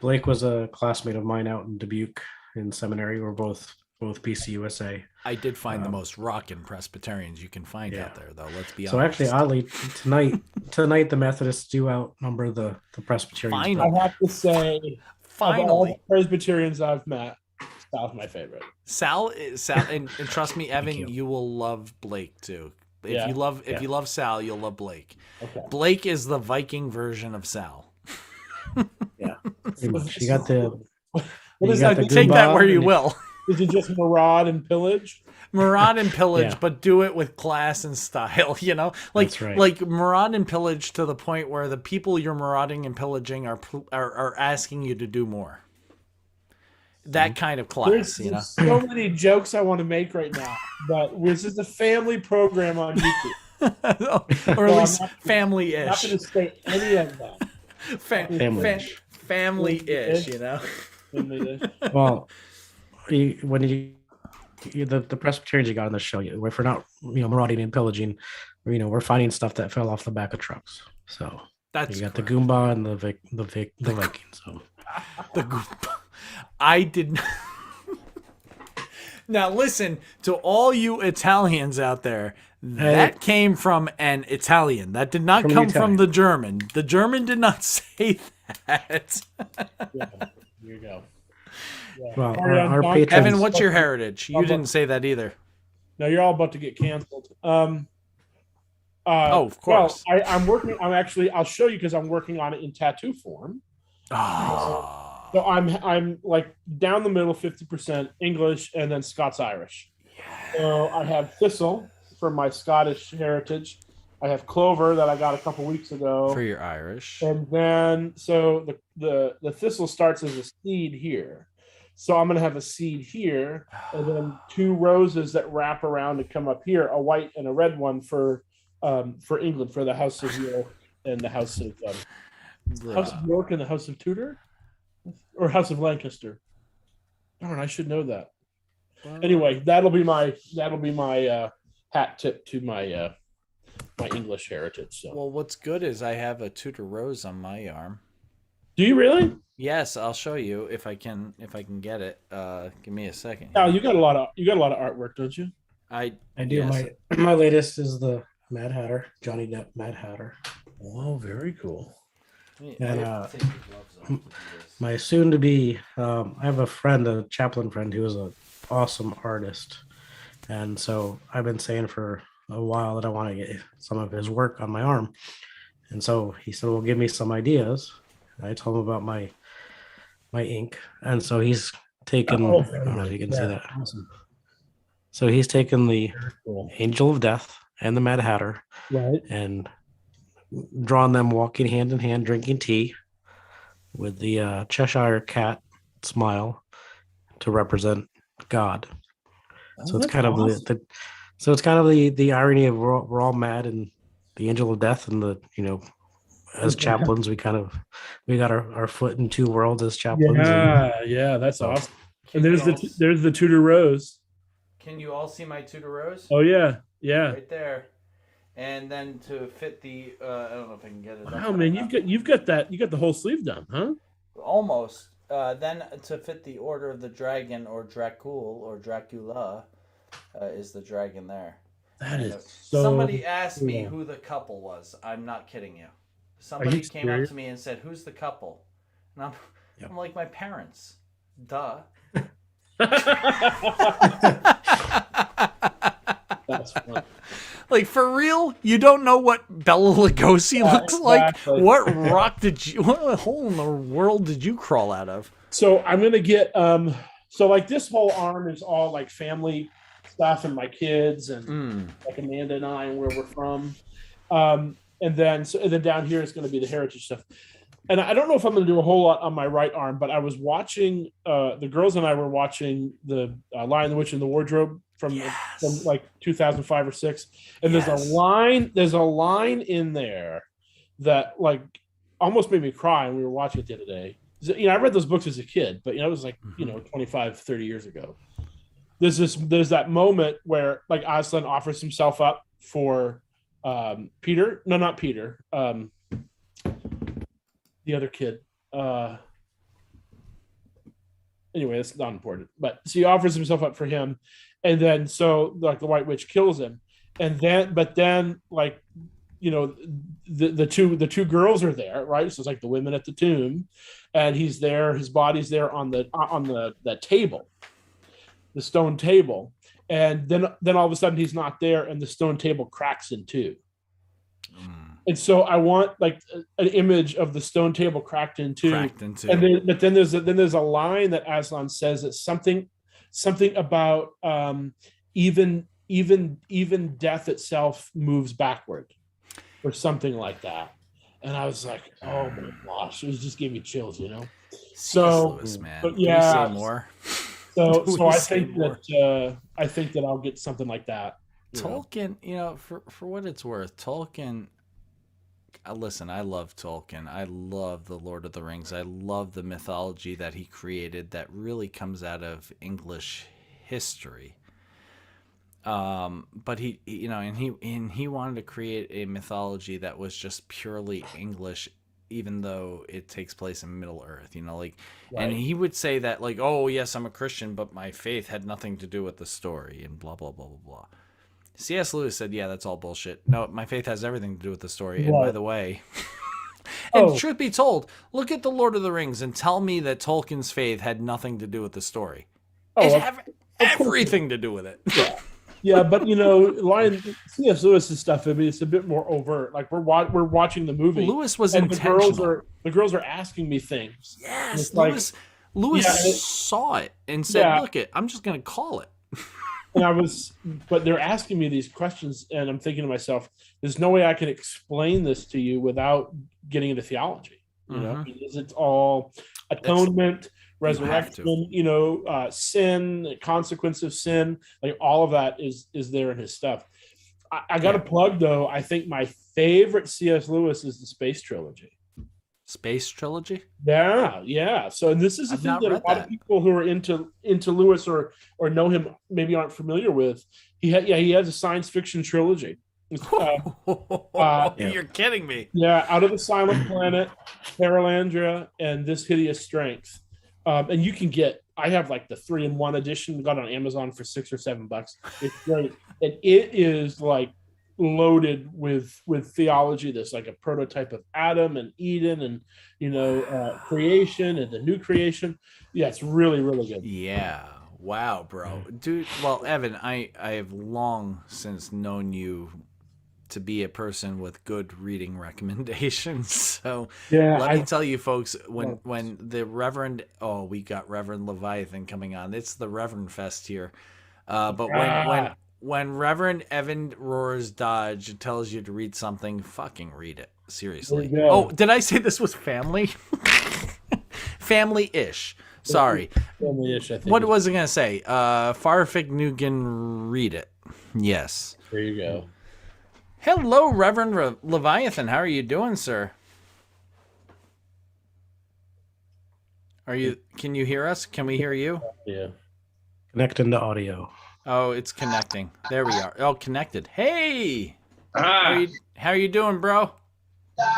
Blake was a classmate of mine out in Dubuque in seminary. We're both PCUSA. I did find the most rockin' Presbyterians you can find out there, though. Let's be honest. So actually, oddly, tonight the Methodists do outnumber the Presbyterians. Finally. I have to say, of all the Presbyterians I've met, Sal's my favorite. Sal, and trust me, Evan, you will love Blake too. If you love Sal, you'll love Blake. Okay. Blake is the Viking version of Sal. Yeah, pretty much. You got the. Take that where you will. Is it just maraud and pillage? Maraud and pillage, but do it with class and style, Like maraud and pillage to the point where the people you're marauding and pillaging are asking you to do more. That kind of class, There's so many jokes I want to make right now, but this is a family program on YouTube. Or at least family-ish. I'm not going to say any of them. Family-ish, Family-ish. Well, when the Presbyterians you got on the show, if we're not marauding and pillaging, we're finding stuff that fell off the back of trucks. So that's you got the Goomba and the Vikings. So the Goomba. I did not. Now listen to all you Italians out there. That came from an Italian. That did not come from the German. The German did not say that. Yeah, here you go. Yeah. Well, our patrons, Evan, what's your heritage? You didn't say that either. No, you're all about to get canceled. Of course. Well, I'll show you, because I'm working on it in tattoo form. Oh. So I'm like down the middle, 50% English and then Scots-Irish. Yeah. So I have thistle for my Scottish heritage. I have clover that I got a couple weeks ago for your Irish. And then so the thistle starts as a seed here. So I'm going to have a seed here, and then two roses that wrap around and come up here, a white and a red one for England, for the House of York and the House of York and the House of Tudor, or House of Lancaster. Darn, I should know that. Anyway, that'll be my hat tip to my my English heritage. So. Well, what's good is I have a Tudor rose on my arm. Do you really? Yes, I'll show you if I can get it. Give me a second. Oh, you got a lot of artwork, don't you? I do. Yes. My latest is the Mad Hatter, Johnny Depp Mad Hatter. Oh, very cool. And my soon-to-be, I have a friend, a chaplain friend, who is an awesome artist, and so I've been saying for a while that I want to get some of his work on my arm, and so he said, "Well, give me some ideas." And I told him about my ink, and so he's taken. I don't know if you can see that. Awesome. So he's taken the Angel of Death and the Mad Hatter, right, and drawn them walking hand in hand, drinking tea, with the Cheshire cat smile to represent God. So it's kind of the irony of we're all mad, and the Angel of Death, and as chaplains we got our foot in two worlds as chaplains. Yeah, that's awesome. And there's the Tudor rose. Can you all see my Tudor rose? Oh yeah, right there. and then to fit the I don't know if I can get it. Wow, up man, right you've got the whole sleeve done, huh? now. Almost. Then to fit the Order of the Dragon or Dracul or Dracula is the dragon there. That And is so somebody asked me cool. who the couple was. I'm not kidding you. Are you Somebody came up serious? to me and said, "Who's the couple?" And Yep. I'm like, "My parents." Duh. That's fun. Like, for real? You don't know what Bela Lugosi looks exactly. like? What rock did you? What hole in the world did you crawl out of? So I'm gonna get so like this whole arm is all like family stuff and my kids and like Amanda and I and where we're from. And then down here is gonna be the heritage stuff. And I don't know if I'm gonna do a whole lot on my right arm, but I was watching the girls and I were watching the Lion, the Witch, and the Wardrobe from like 2005 or 6. And there's a line in there that like almost made me cry, and we were watching it the other day. You know, I read those books as a kid, but it was like, 25, 30 years ago. There's that moment where like Aslan offers himself up for Peter. No, not Peter. The other kid. Anyway, that's not important. But so he offers himself up for him, and then so like the White Witch kills him, and then like the two girls are there, right? So it's like the women at the tomb, and he's there. His body's there on the table, the stone table, and then all of a sudden he's not there, and the stone table cracks in two. And so I want like an image of the stone table cracked in two. But then there's a line that Aslan says that's something about even death itself moves backward, or something like that. And I was like, oh my gosh, it just gave me chills, So, Lewis, man. but yeah, Can you say more? So I think that I'll get something like that. Tolkien, for what it's worth, Tolkien. Listen, I love Tolkien. I love the Lord of the Rings. I love the mythology that he created that really comes out of English history. But he wanted to create a mythology that was just purely English, even though it takes place in Middle Earth. Right. And he would say that like, oh yes, I'm a Christian, but my faith had nothing to do with the story, and blah blah blah blah blah. C.S. Lewis said, yeah, that's all bullshit. No, my faith has everything to do with the story. And by the way, and truth be told, look at the Lord of the Rings and tell me that Tolkien's faith had nothing to do with the story. It had everything to do with it. Yeah, but C.S. Lewis's stuff, I mean, it's a bit more overt. Like we're watching the movie. Lewis was intentional. The girls are asking me things. Yes, Lewis saw it and said, look it, I'm just going to call it. But they're asking me these questions, and I'm thinking to myself, there's no way I can explain this to you without getting into theology. Because it's all atonement, resurrection, sin, consequence of sin, like all of that is there in his stuff. I got to plug though. I think my favorite C.S. Lewis is the Space Trilogy. Space Trilogy? Yeah. So, and this is a thing that a lot of people who are into Lewis or know him maybe aren't familiar with. He has a science fiction trilogy. You're kidding me. Yeah, Out of the Silent Planet, Paralandria, and This Hideous Strength. And you can I have like the 3-in-1 edition. Got it on Amazon for $6 or $7. It's great, and it is like loaded with theology. There's like a prototype of Adam and Eden and creation and the new creation. Yeah, it's really, really good. Yeah. Wow, bro. Dude, well, Evan, I have long since known you to be a person with good reading recommendations. So let me tell you folks, when the Reverend we got Reverend Leviathan coming on. It's the Reverend Fest here. But when Reverend Evan Roars Dodge tells you to read something, fucking read it. Seriously. Oh, did I say this was family? Family-ish. Sorry. Family-ish, I think. What was I going to say? Farfik Nugan, read it. Yes. There you go. Hello, Reverend Leviathan. How are you doing, sir? Can you hear us? Can we hear you? Yeah. Connecting to audio. Oh, it's connecting. There we are. Oh, connected. Hey! How are you doing, bro?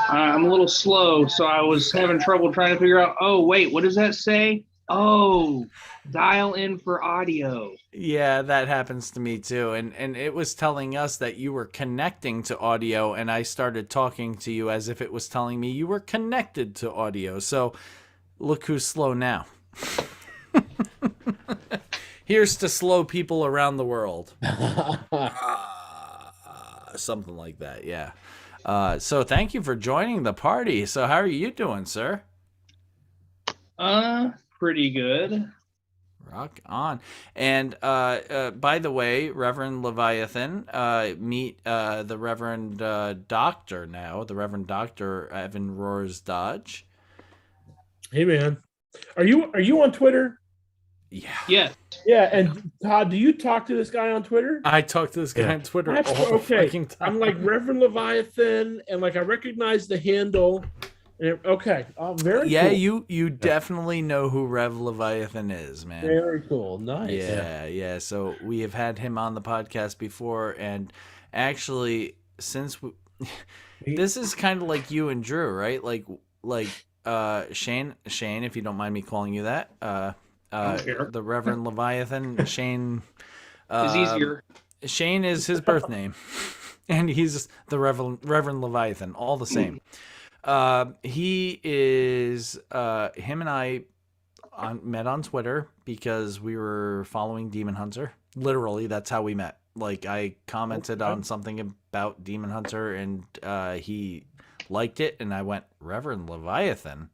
I'm a little slow, so I was having trouble trying to figure out. Oh, wait, what does that say? Oh, dial in for audio. Yeah, that happens to me too. And it was telling us that you were connecting to audio, and I started talking to you as if it was telling me you were connected to audio. So look who's slow now. Here's to slow people around the world. Something like that, yeah. So thank you for joining the party. So how are you doing, sir? Pretty good. Rock on. And by the way, Reverend Leviathan, meet the Reverend Doctor now, the Reverend Dr. Evan Roars Dodge. Hey, man. Are you on Twitter? Yeah. Yes. Yeah, and Todd, do you talk to this guy on Twitter? I talk to this guy on Twitter all the fucking time. I'm like Reverend Leviathan, and like I recognize the handle. And, okay, very cool. You definitely know who Rev Leviathan is, man. Very cool. Nice. Yeah. So we have had him on the podcast before, and actually, since this is kind of like you and Drew, right? Like Shane, if you don't mind me calling you that. The Reverend Leviathan, Shane. It's easier. Shane is his birth name, and he's the Reverend Leviathan, all the same. He is him and I met on Twitter because we were following Demon Hunter. Literally, that's how we met. Like, I commented on something about Demon Hunter, and he liked it, and I went, Reverend Leviathan.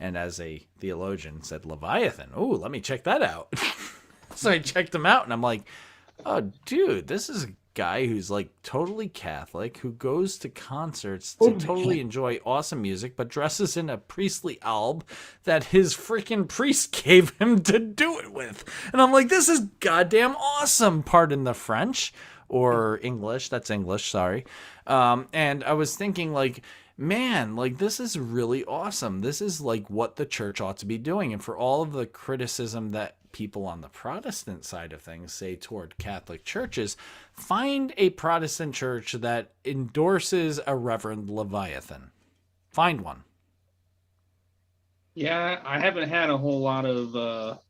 And as a theologian said, Leviathan. Oh, let me check that out. So I checked him out, and I'm like, oh, dude, this is a guy who's like totally Catholic, who goes to concerts to totally enjoy awesome music, but dresses in a priestly alb that his freaking priest gave him to do it with. And I'm like, this is goddamn awesome. Pardon the French or English. That's English. Sorry. And I was thinking, like, man, like, this is really awesome. This is like what the church ought to be doing. And for all of the criticism that people on the Protestant side of things say toward Catholic churches, find a Protestant church that endorses a Reverend Leviathan. Find one. Yeah, I haven't had a whole lot of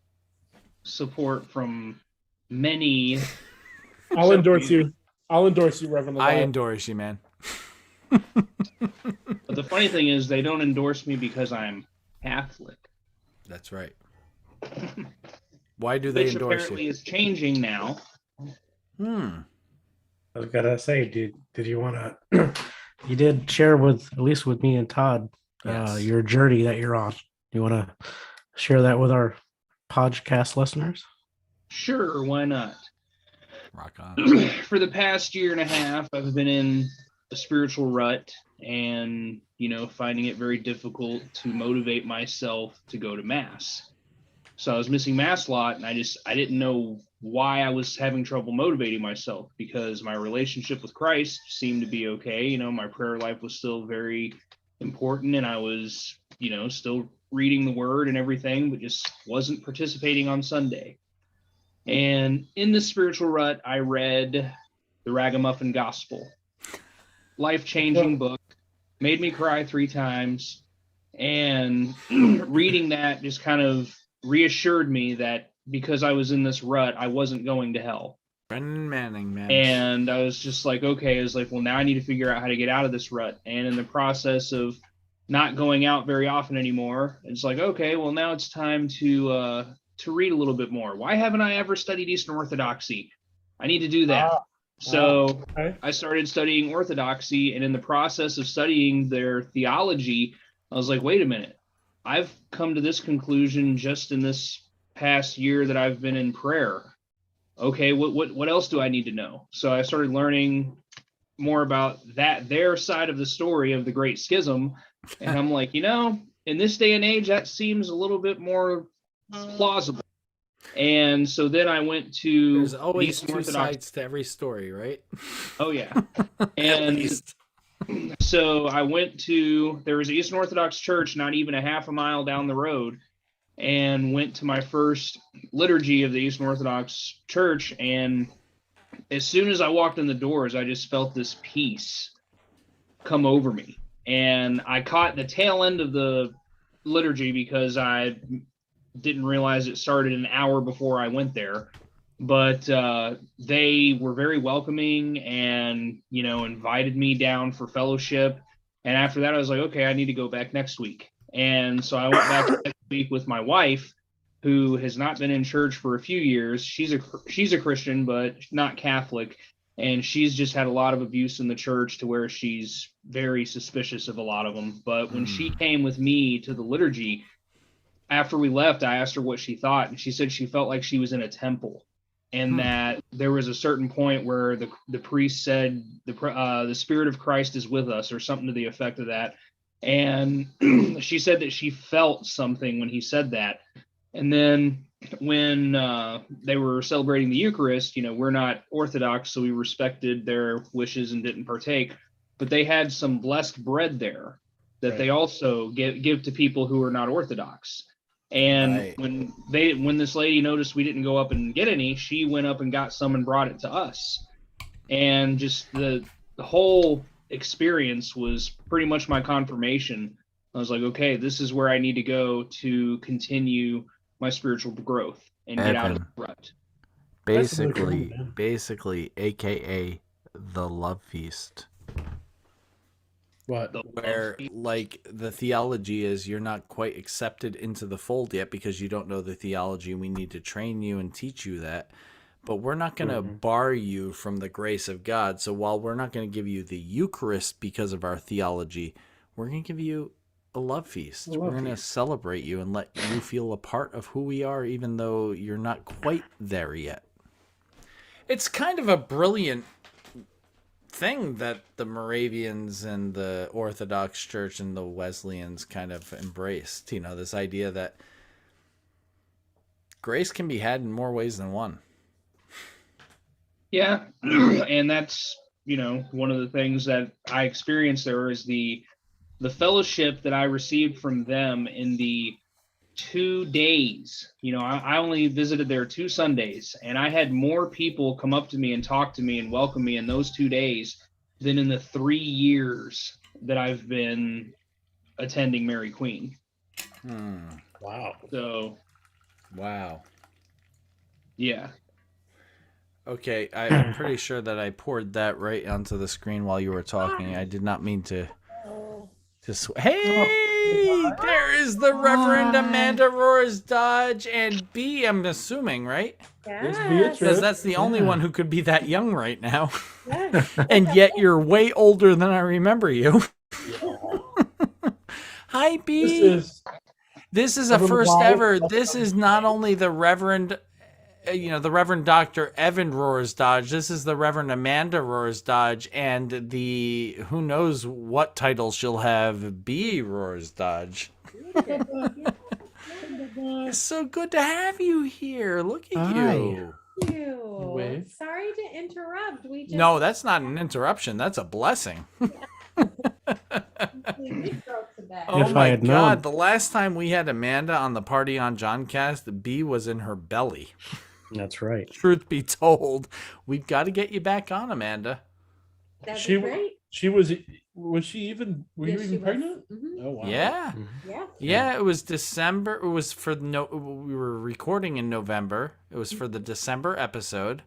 support from many. I'll endorse you. Reverend Leviathan. I endorse you, man. But the funny thing is, they don't endorse me because I'm Catholic. That's right. Why do they Which endorse apparently you? is changing now. I was gonna say, did you want to? You did share at least with me and Todd, Yes. your journey that you're on. You want to share that with our podcast listeners? Sure, why not? Rock on. For the past year and a half, I've been in a spiritual rut and, finding it very difficult to motivate myself to go to Mass. So I was missing Mass a lot, and I didn't know why I was having trouble motivating myself, because my relationship with Christ seemed to be okay. My prayer life was still very important, and I was, still reading the Word and everything, but just wasn't participating on Sunday. And in this spiritual rut, I read the Ragamuffin Gospel. Life-changing book, made me cry 3 times, and reading that just kind of reassured me that because I was in this rut, I wasn't going to hell. Brendan Manning, man. And I was just like, okay, I was like, well, now I need to figure out how to get out of this rut. And in the process of not going out very often anymore, it's like, okay, well, now it's time to read a little bit more. Why haven't I ever studied Eastern Orthodoxy? I need to do that. So I started studying Orthodoxy, and in the process of studying their theology, I was like, wait a minute. I've come to this conclusion just in this past year that I've been in prayer. Okay, what else do I need to know? So I started learning more about their side of the story of the Great Schism. And I'm like, in this day and age, that seems a little bit more plausible. And so then I went to There's always 2 Orthodox sides to every story, right? Oh, yeah. At And least. so I went to, there was an Eastern Orthodox church not even a half a mile down the road, and went to my first liturgy of the Eastern Orthodox church. And as soon as I walked in the doors, I just felt this peace come over me. And I caught the tail end of the liturgy because I didn't realize it started an hour before I went there. But they were very welcoming and, invited me down for fellowship. And after that, I was like, okay, I need to go back next week. And so I went back next week with my wife, who has not been in church for a few years. She's a Christian, but not Catholic. And she's just had a lot of abuse in the church to where she's very suspicious of a lot of them. But when she came with me to the liturgy, after we left, I asked her what she thought. And she said she felt like she was in a temple. And that there was a certain point where the priest said, the Spirit of Christ is with us, or something to the effect of that. And she said that she felt something when he said that. And then when they were celebrating the Eucharist, we're not Orthodox, so we respected their wishes and didn't partake. But they had some blessed bread there that they also give to people who are not Orthodox. And when this lady noticed we didn't go up and get any, she went up and got some and brought it to us. And just the whole experience was pretty much my confirmation. I was like, okay, this is where I need to go to continue my spiritual growth and get out of the rut. Basically, AKA the love feast. What? Where, like, the theology is you're not quite accepted into the fold yet because you don't know the theology. We need to train you and teach you that. But we're not going to bar you from the grace of God. So while we're not going to give you the Eucharist because of our theology, we're going to give you a love feast. We're going to celebrate you and let you feel a part of who we are, even though you're not quite there yet. It's kind of a brilliant thing that the Moravians and the Orthodox Church and the Wesleyans kind of embraced, this idea that grace can be had in more ways than one. Yeah. And that's, one of the things that I experienced there is the fellowship that I received from them in the 2 days. I only visited there 2 Sundays, and I had more people come up to me and talk to me and welcome me in those 2 days than in the 3 years that I've been attending Mary Queen. Wow. So. Wow. Yeah. Okay, I'm pretty sure that I poured that right onto the screen while you were talking. I did not mean to Hey, there is the Reverend Amanda Roars Dodge and B, I'm assuming, right? Yes. Because that's the only one who could be that young right now. And yet you're way older than I remember you. Hi, B. This is a first ever. This is not only the Reverend, the Reverend Dr. Evan Roars Dodge. This is the Reverend Amanda Roars Dodge, and the who knows what title she'll have, B Roars Dodge. It's so good to have you here. Look at you. Thank you. Sorry to interrupt. No, that's not an interruption. That's a blessing. Oh my God. The last time we had Amanda on the Party on JohnCast, the bee was in her belly. That's right. Truth be told, we've got to get you back on, Amanda. That'd be great. Were you even pregnant? Mm-hmm. Oh wow. Yeah. Yeah, it was December. It was we were recording in November. It was for the December episode.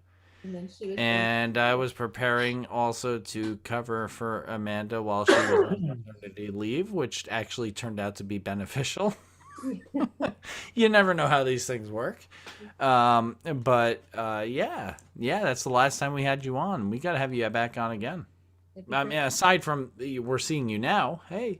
And I was preparing also to cover for Amanda while she was on maternity leave, which actually turned out to be beneficial. You never know how these things work. Yeah, that's the last time we had you on. We got to have you back on again. I mean, aside from we're seeing you now. Hey.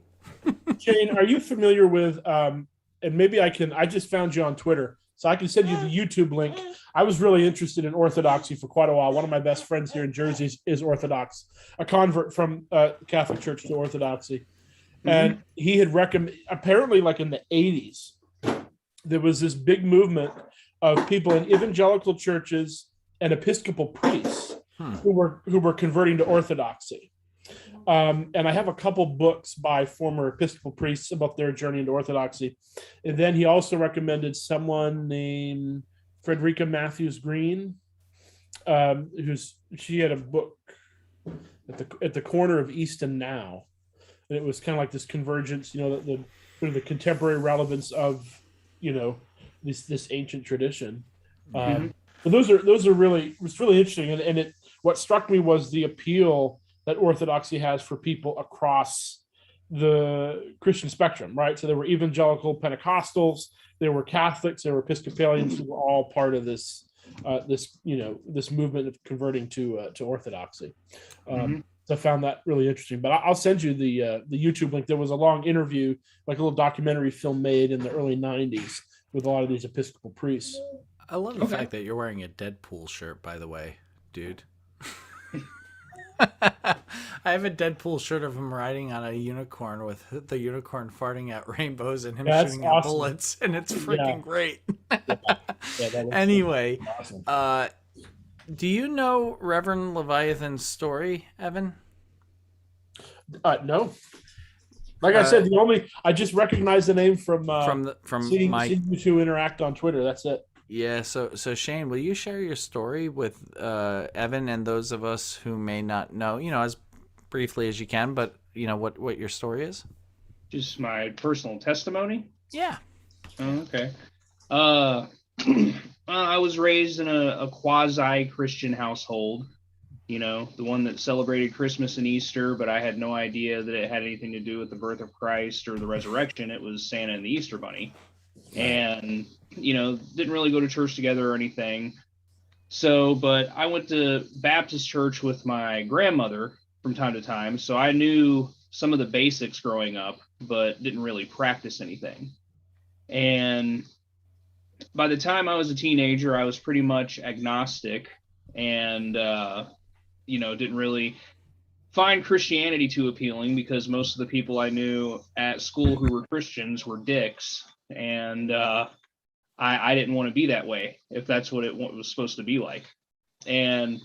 Jane, are you familiar with, and maybe I just found you on Twitter, so I can send you the YouTube link. I was really interested in Orthodoxy for quite a while. One of my best friends here in Jersey is Orthodox, a convert from Catholic Church to Orthodoxy. And he had recommended, apparently like in the 80s, there was this big movement of people in evangelical churches and Episcopal priests who were converting to Orthodoxy. And I have a couple books by former Episcopal priests about their journey into Orthodoxy. And then he also recommended someone named Frederica Matthews Green. she had a book at the corner of East and Now, and it was kind of like this convergence, the contemporary relevance of this ancient tradition. Mhm. But those are really, it's really interesting, and what struck me was the appeal that Orthodoxy has for people across the Christian spectrum, right? So there were evangelical Pentecostals, there were Catholics, there were Episcopalians who were all part of this movement of converting to Orthodoxy. So I found that really interesting. But I'll send you the YouTube link. There was a long interview, like a little documentary film made in the early '90s with a lot of these Episcopal priests. I love the fact that you're wearing a Deadpool shirt, by the way, dude. I have a Deadpool shirt of him riding on a unicorn with the unicorn farting out rainbows and him shooting out bullets, and it's freaking great. Anyway, awesome. Do you know Reverend Leviathan's story, Evan? No. Like I said, I just recognize the name from seeing you two interact on Twitter. That's it. Yeah, so Shane, will you share your story with Evan and those of us who may not know, as briefly as you can, but what your story is? Just my personal testimony? Yeah. Oh, okay. I was raised in a quasi-Christian household, the one that celebrated Christmas and Easter, but I had no idea that it had anything to do with the birth of Christ or the resurrection. It was Santa and the Easter Bunny. And didn't really go to church together or anything. So, but I went to Baptist church with my grandmother from time to time. So I knew some of the basics growing up, but didn't really practice anything. And by the time I was a teenager, I was pretty much agnostic and, didn't really find Christianity too appealing because most of the people I knew at school who were Christians were dicks. And, I didn't want to be that way if that's what it was supposed to be like. And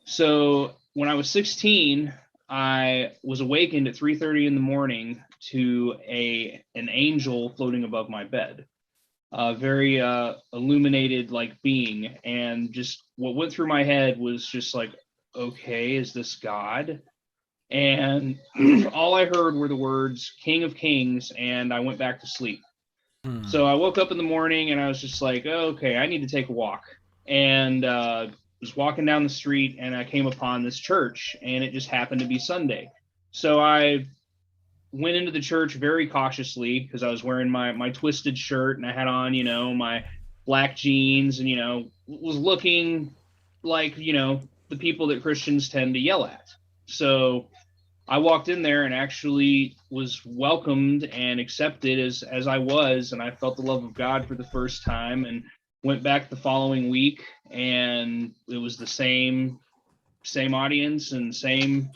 so when I was 16, I was awakened at 3:30 in the morning to an angel floating above my bed, a very illuminated like being. And just what went through my head was just like, okay, is this God? And all I heard were the words King of Kings, and I went back to sleep. So I woke up in the morning and I was just like, oh, okay, I need to take a walk. And was walking down the street and I came upon this church, and it just happened to be Sunday. So I went into the church very cautiously because I was wearing my twisted shirt and I had on, my black jeans and, was looking like, the people that Christians tend to yell at. So I walked in there and actually was welcomed and accepted as I was, and I felt the love of God for the first time, and went back the following week, and it was the same audience and same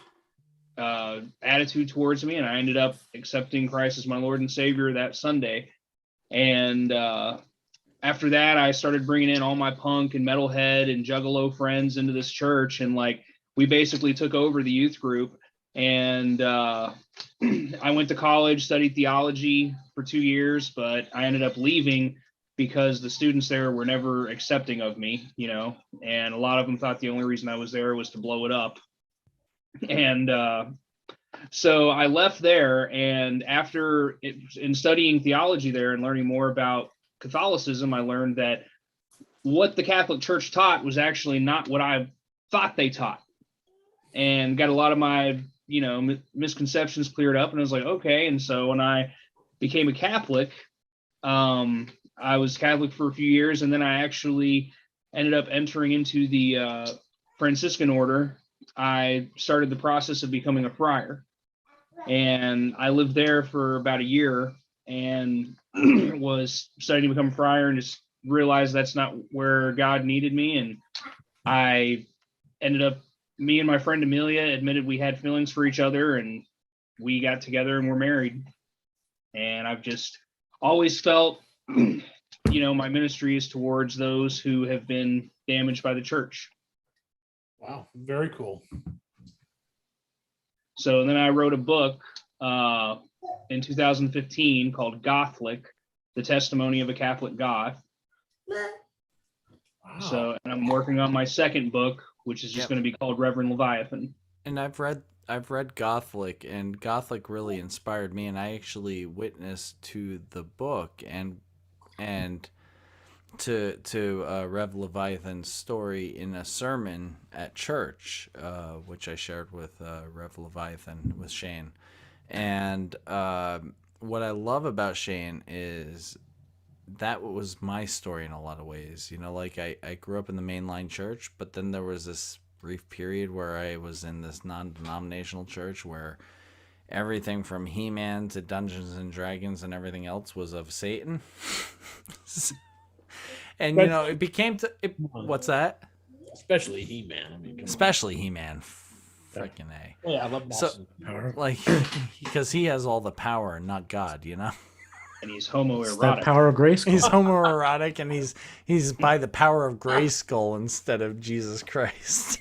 attitude towards me, and I ended up accepting Christ as my Lord and Savior that Sunday. And after that, I started bringing in all my punk and metalhead and juggalo friends into this church, and we basically took over the youth group. And I went to college, studied theology for 2 years, but I ended up leaving because the students there were never accepting of me, and a lot of them thought the only reason I was there was to blow it up. And so I left there, and in studying theology there and learning more about Catholicism, I learned that what the Catholic Church taught was actually not what I thought they taught, and got a lot of my misconceptions cleared up. And I was like, okay. And so when I became a Catholic, I was Catholic for a few years, and then I actually ended up entering into the Franciscan order. I started the process of becoming a friar, and I lived there for about a year and was studying to become a friar, and just realized that's not where God needed me. And I ended up, me and my friend Amelia admitted we had feelings for each other, and we got together and we're married. And I've just always felt, my ministry is towards those who have been damaged by the church. Wow, very cool. So then I wrote a book in 2015 called Gothlic, The Testimony of a Catholic Goth. Wow. So, and I'm working on my second book, which is just going to be called Reverend Leviathan. And I've read Gothic, and Gothic really inspired me, and I actually witnessed to the book and to Rev Leviathan's story in a sermon at church, which I shared with Rev Leviathan with Shane. And what I love about Shane is that was my story in a lot of ways. You know, like I grew up in the mainline church, but then there was this brief period where I was in this non-denominational church where everything from He-Man to Dungeons and Dragons and everything else was of Satan. And, you know, it became... what's that? Especially He-Man. I mean, especially He-Man. Freaking A. Yeah, I love Boston. Power. Like, because he has all the power and not God, you know? And he's It's homoerotic. that power of grace. He's homoerotic, and he's by the power of Grayskull instead of Jesus Christ.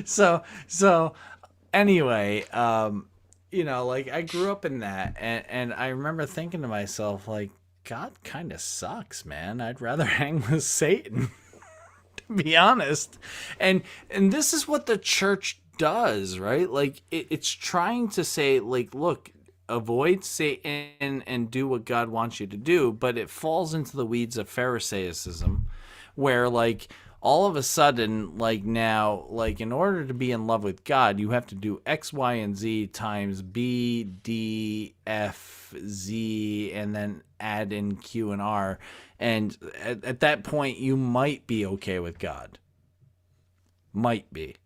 So anyway, you know, like I grew up in that, and I remember thinking to myself, like, God kind of sucks, man. I'd rather hang with Satan, to be honest. And this is what the church does, right? Like it's trying to say, like, look, avoid Satan and do what God wants you to do, but it falls into the weeds of Pharisaism, where like all of a sudden, like now, like in order to be in love with God, you have to do X, Y, and Z times B, D, F, Z, and then add in Q and R. And at that point, you might be okay with God. Might be.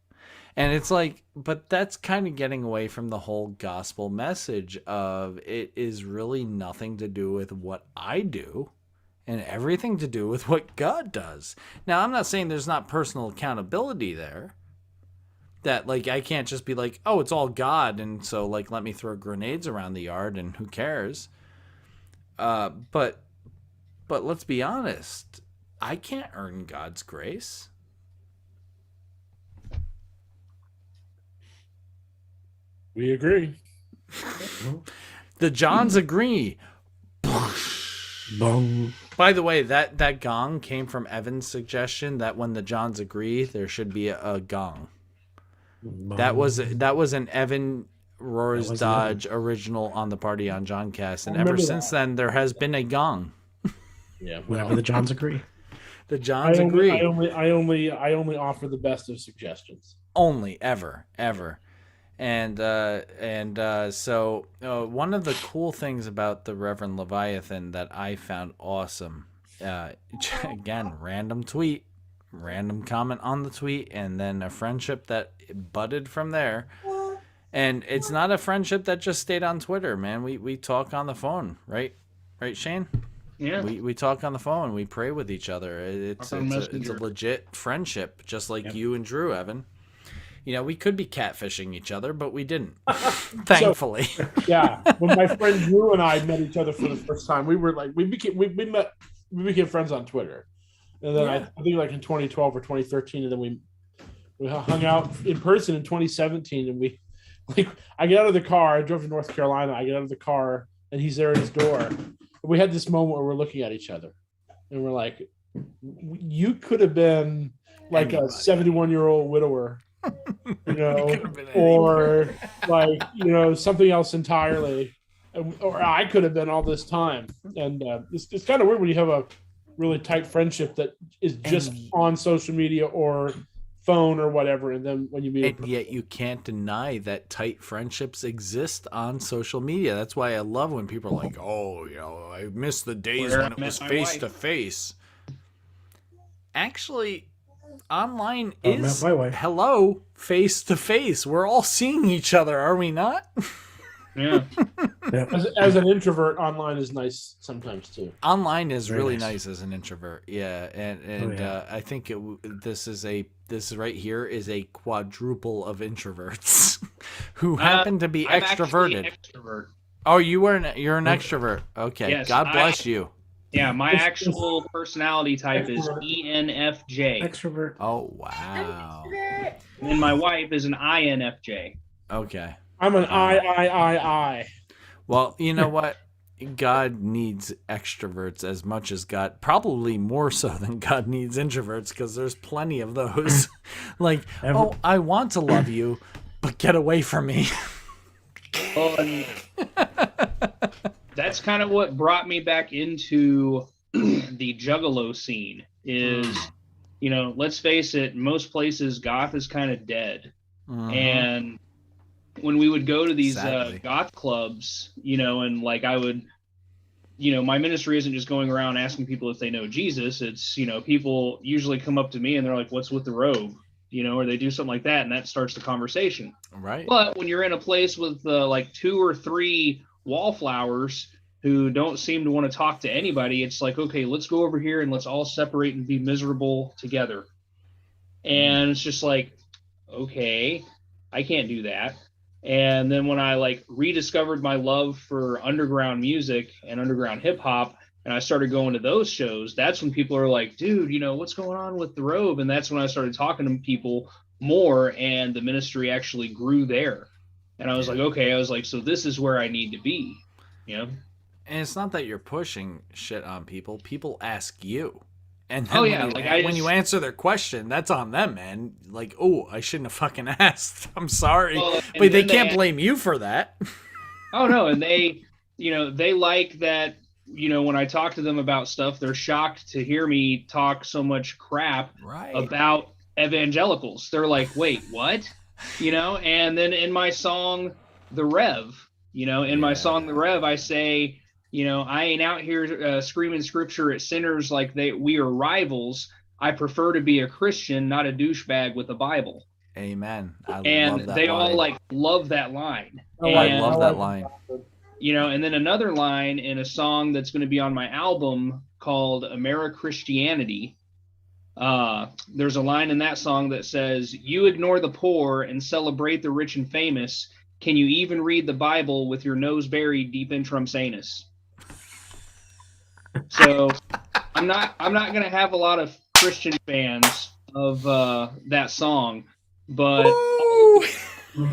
And it's like, but that's kind of getting away from the whole gospel message of it is really nothing to do with what I do and everything to do with what God does. Now, I'm not saying there's not personal accountability there. That, like, I can't just be like, oh, it's all God, and so, like, let me throw grenades around the yard and who cares? But let's be honest. I can't earn God's grace. We agree. The Johns agree. Bong. By the way, that gong came from Evan's suggestion that when the Johns agree, there should be a gong. Bong. That was an Evan Roars That was Dodge original on the Party on JohnCast, and I ever remember since then there has been a gong. Yeah. Whenever the Johns agree. The Johns agree. I only offer the best of suggestions. Only ever. And so one of the cool things about the Reverend Leviathan that I found awesome, again, random tweet, random comment on the tweet, and then a friendship that budded from there. And it's not a friendship that just stayed on Twitter, man. We talk on the phone, right? Right, Shane? Yeah. We talk on the phone. We pray with each other. It's a legit friendship, just like you and Drew, Evan. You know, we could be catfishing each other, but we didn't, thankfully. Yeah, when my friend Drew and I met each other for the first time, we were like, we became friends on Twitter, and then I think like in 2012 or 2013, and then we hung out in person in 2017, and I get out of the car. I drove to North Carolina. I get out of the car, and he's there at his door. And we had this moment where we're looking at each other, and we're like, you could have been like a 71-year-old widower. You know, or like, you know, something else entirely, or I could have been all this time. And it's kind of weird when you have a really tight friendship that is just on social media or phone or whatever, and then when you meet, and yet you can't deny that tight friendships exist on social media. That's why I love when people are like, "Oh, you know, I miss the days when it was face to face." Actually, online is hello face to face. We're all seeing each other, are we not? Yeah. As an introvert, online is nice sometimes too. Online is very really nice as an introvert. Yeah, and I think this is right here is a quadruple of introverts who happen to be extroverted. Extrovert. Oh, you're an extrovert. Okay, yes, God bless you. Yeah, my actual personality type is ENFJ. Extrovert. Oh, wow. And my wife is an INFJ. Okay. I'm an I. Well, you know what? God needs extroverts as much as God, probably more so than God needs introverts, because there's plenty of those. Like, oh, I want to love you, but get away from me. Well, and that's kind of what brought me back into the Juggalo scene is, you know, let's face it, most places goth is kind of dead. And when we would go to these goth clubs, you know, and like I would, you know, my ministry isn't just going around asking people if they know Jesus. It's, you know, people usually come up to me and they're like, what's with the robe? You know, or they do something like that, and that starts the conversation. Right. But when you're in a place with like 2 or 3 wallflowers who don't seem to want to talk to anybody, it's like, okay, let's go over here and let's all separate and be miserable together. And it's just like, okay, I can't do that. And then when I like rediscovered my love for underground music and underground hip hop, and I started going to those shows, that's when people are like, dude, you know, what's going on with the robe? And that's when I started talking to people more, and the ministry actually grew there. And I was like, okay, I was like, so this is where I need to be, you know? And it's not that you're pushing shit on people. People ask you. And then when you answer their question, that's on them, man. Like, oh, I shouldn't have fucking asked. I'm sorry. Well, but they can't blame you for that. Oh, no. And they, you know, they like that, you know, when I talk to them about stuff, they're shocked to hear me talk so much crap about evangelicals. They're like, wait, what? You know, and then in my song, The Rev, you know, in my song, The Rev, I say, you know, I ain't out here screaming scripture at sinners like we are rivals. I prefer to be a Christian, not a douchebag with a Bible. Amen. And they all like love that line. Oh, I love that line. You know, and then another line in a song that's going to be on my album called Americhristianity. There's a line in that song that says, you ignore the poor and celebrate the rich and famous. Can you even read the Bible with your nose buried deep in Trump's anus? So I'm not going to have a lot of Christian fans of that song, but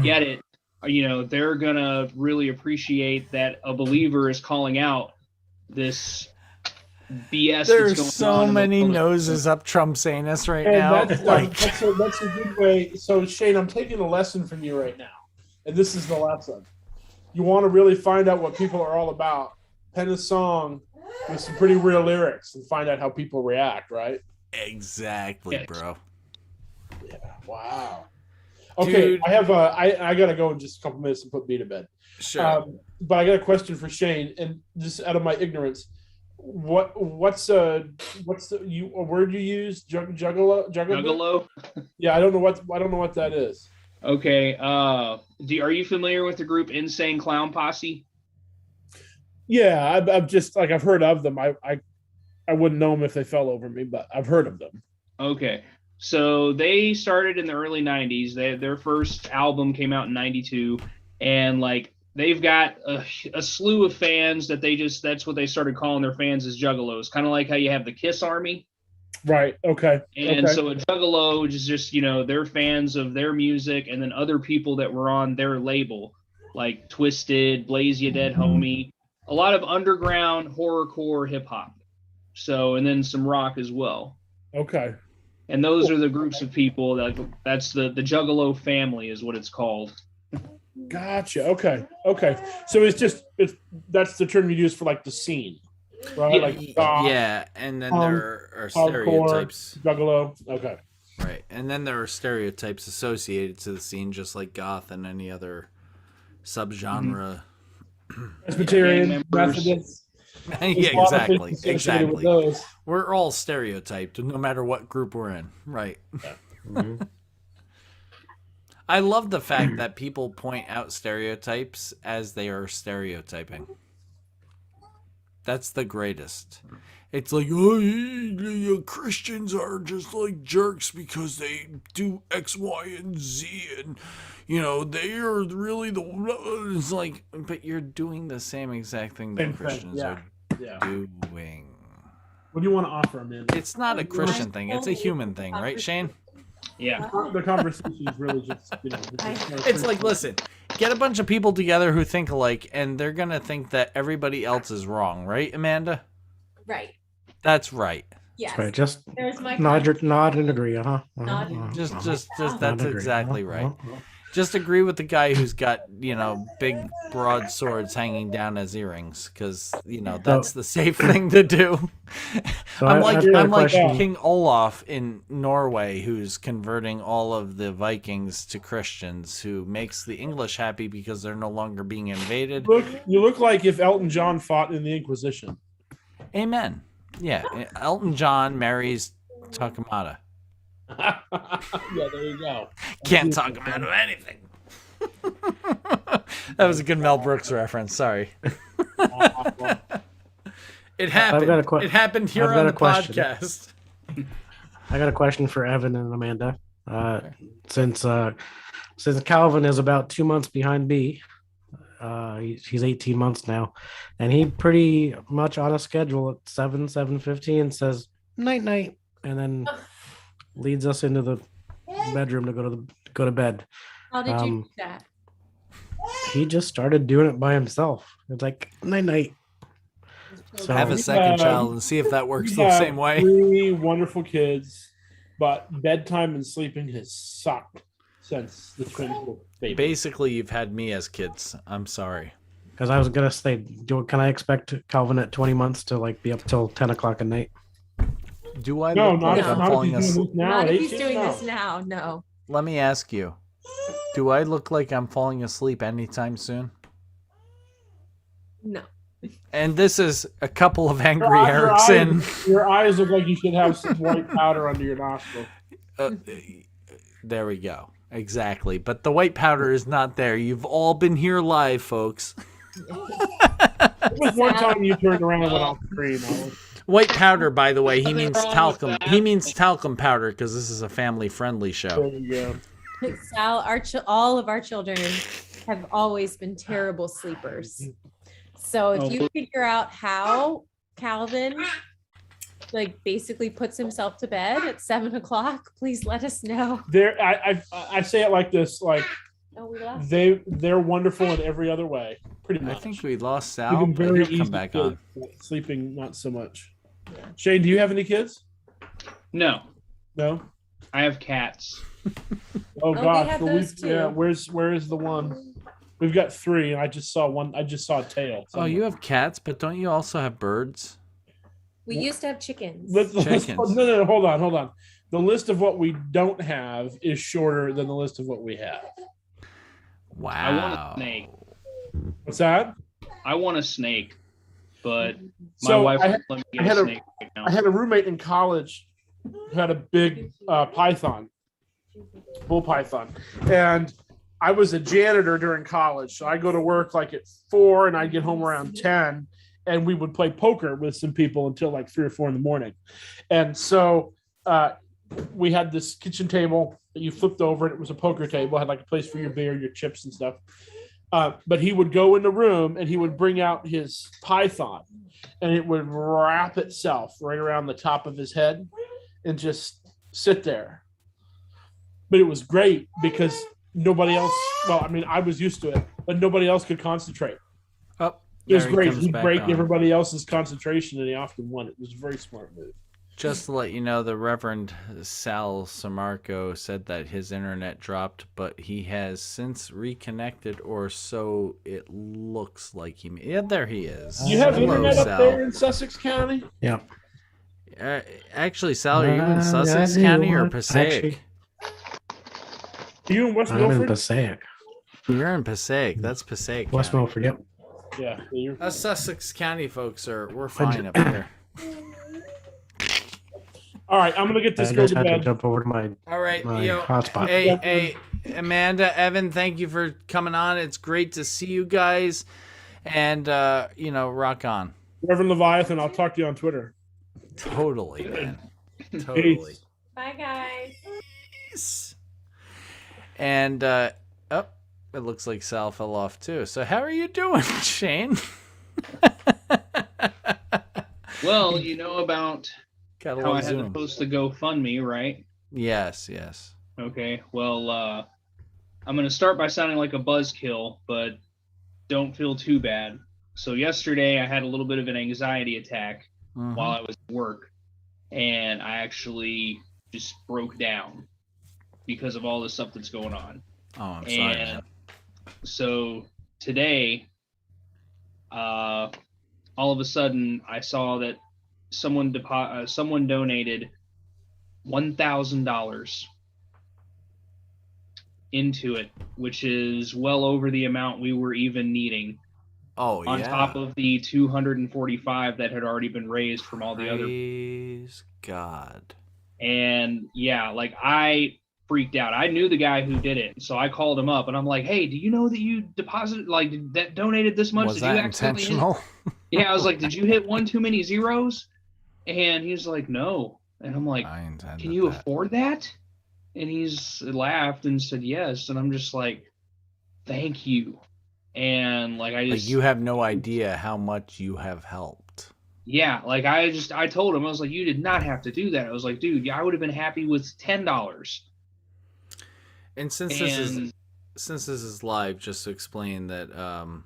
get it. You know, they're going to really appreciate that a believer is calling out this BS. There's so many noses up Trump's anus right now. That's a good way. So, Shane, I'm taking a lesson from you right now. And this is the lesson. You want to really find out what people are all about. Pen a song with some pretty real lyrics and find out how people react, right? Exactly, bro. Yeah. Wow. Okay, dude. I gotta go in just a couple minutes and put B to bed. Sure. But I got a question for Shane, and just out of my ignorance, what's a word you use? Juggalo? Yeah, I don't know what that is. Okay. Are you familiar with the group Insane Clown Posse? Yeah, I've just I've heard of them. I wouldn't know them if they fell over me, but I've heard of them. Okay. So they started in the early 90s. Their first album came out in 92, and like they've got a slew of fans that's what they started calling their fans as juggalos, kind of like how you have the Kiss Army. Right. Okay. And so a juggalo is just, you know, they're fans of their music, and then other people that were on their label, like Twisted, Blaze Ya Dead Homie, a lot of underground horrorcore hip hop. So, and then some rock as well. Okay. And those are the groups of people that's the Juggalo family is what it's called. Gotcha. Okay. So that's the term you use for like the scene, right? Yeah, and then there are stereotypes. Juggalo. Okay. Right, and then there are stereotypes associated to the scene, just like goth and any other subgenre. Presbyterian, Methodist. Yeah, exactly. We're all stereotyped, no matter what group we're in, right? Yeah. Mm-hmm. I love the fact that people point out stereotypes as they are stereotyping. That's the greatest. It's like, oh, Christians are just like jerks because they do X, Y, and Z, and you know they are really the. It's like, but you're doing the same exact thing that Christians are doing. What do you want to offer, man? It's not a Christian thing; it's a human thing, right, Shane? Yeah. The conversation is really just. It's like, listen, get a bunch of people together who think alike, and they're gonna think that everybody else is wrong, right, Amanda? Right. That's right. Yes. Right, just There's my nod and agree, Nod. Just Nod that's and agree, exactly right. Just agree with the guy who's got, big broad swords hanging down as earrings, because that's the safe thing to do. So I'm I've got a like question. King Olaf in Norway, who's converting all of the Vikings to Christians, who makes the English happy because they're no longer being invaded. You look like if Elton John fought in the Inquisition. Amen. Yeah, Elton John marries Takamata. Yeah, there you go. Can't talk him out of anything. That was a good Mel Brooks reference. Sorry. It happened. It happened here on the podcast. I got a question for Evan and Amanda. Since Calvin is about 2 months behind me, he's 18 months now, and he pretty much on a schedule at 7:15 says night night, and then leads us into the bedroom to go to bed. How did you do that? He just started doing it by himself. It's like night night. So Have a second child and see if that works We the have same way. 3 wonderful kids, but bedtime and sleeping has sucked since the twins were babies. Basically, you've had me as kids. I'm sorry. because I was gonna say, can I expect Calvin at 20 months to be up till 10 o'clock at night? Do I No, look not like I'm falling if he's asleep? doing this now. Not at if he's 18, doing no. this now. No. Let me ask you. Do I look like I'm falling asleep anytime soon? No. And this is a couple of angry Your Erics in. Your eyes look like you should have some white powder under your nostril. There we go. Exactly. But the white powder is not there. You've all been here live, folks. It was one time you turned around and went off screen. White powder, by by he means talcum. He means talcum powder because this is a family-friendly show. There you go. Sal, all of our children have always been terrible sleepers. So if you figure out how Calvin basically puts himself to bed at 7 o'clock, please let us know. I say it like this, like We lost. they're wonderful in every other way, pretty much. I think we lost You Sal, can but very he'll come easily back get on. sleeping, not so much. Yeah. Shane, do you have any kids? No, No. I have cats. Oh we gosh, have but those too. yeah. Where is the one? We've got 3, and I just saw one. I just saw a tail. Oh, you have cats, but don't you also have birds? We used to have chickens. Chickens. No, hold on. The list of what we don't have is shorter than the list of what we have. Wow. I want a snake. What's that? I want a snake, but my So wife I won't let me I get had a a- snake right now. I had a roommate in college who had a big python, bull python, and I was a janitor during college. So I go to work at 4, and I'd get home around 10, and we would play poker with some people until 3 or 4 in the morning. And so we had this kitchen table that you flipped over, and it was a poker table. It had a place for your beer, your chips, and stuff. But he would go in the room and he would bring out his python, and it would wrap itself right around the top of his head and just sit there. But it was great because nobody else, I was used to it, but nobody else could concentrate. Oh, It was there he great. comes He'd back break on. everybody else's concentration, and he often won. It was a very smart move. Just to let you know, the Reverend Sal Samarco said that his internet dropped, but he has since reconnected, or so it looks like he. Yeah, there he is. You have Hello, internet Sal. up there in Sussex County? Yeah. Actually, Sal, are you in Sussex I County or do. Passaic? Are you in West I'm in Milford? Passaic. You're in Passaic. That's Passaic. West County. Milford, yep. Yeah. You're... Us Sussex County folks we're fine up here. All right, I'm gonna get this I girl just to had to bed. jump over to my All right, hotspot. Hey, Amanda, Evan, thank you for coming on. It's great to see you guys, and rock on. Reverend Leviathan, I'll talk to you on Twitter. Totally, man. Totally. Peace. Bye, guys. Peace. And it looks like Sal fell off too. So how are you doing, Shane? Well, you know about Got a how I little had to Zoom. post the GoFundMe, right? Yes. Okay. Well, I'm going to start by sounding like a buzzkill, but don't feel too bad. So yesterday I had a little bit of an anxiety attack while I was at work, and I actually just broke down because of all the stuff that's going on. Oh, I'm sorry, man. So today, all of a sudden, I saw that someone donated $1,000 into it, which is well over the amount we were even needing. Oh, on top of the 245 that had already been raised from all the other. Praise God. And yeah, like I freaked out. I knew the guy who did it, so I called him up and I'm like, "Hey, do you know that you deposited, like, that donated this much? Was did that you accidentally intentional? Yeah, I was like, "Did you hit one too many zeros?" And he's like, "No." And I'm like, "Can you afford that?" And he's laughed and said yes. And I'm just like, "Thank you." And like I just, like, you have no idea how much you have helped. Yeah, like I told him, I was like, you did not have to do that. I was like, dude, I would have been happy with $10. And since this is live, just to explain that,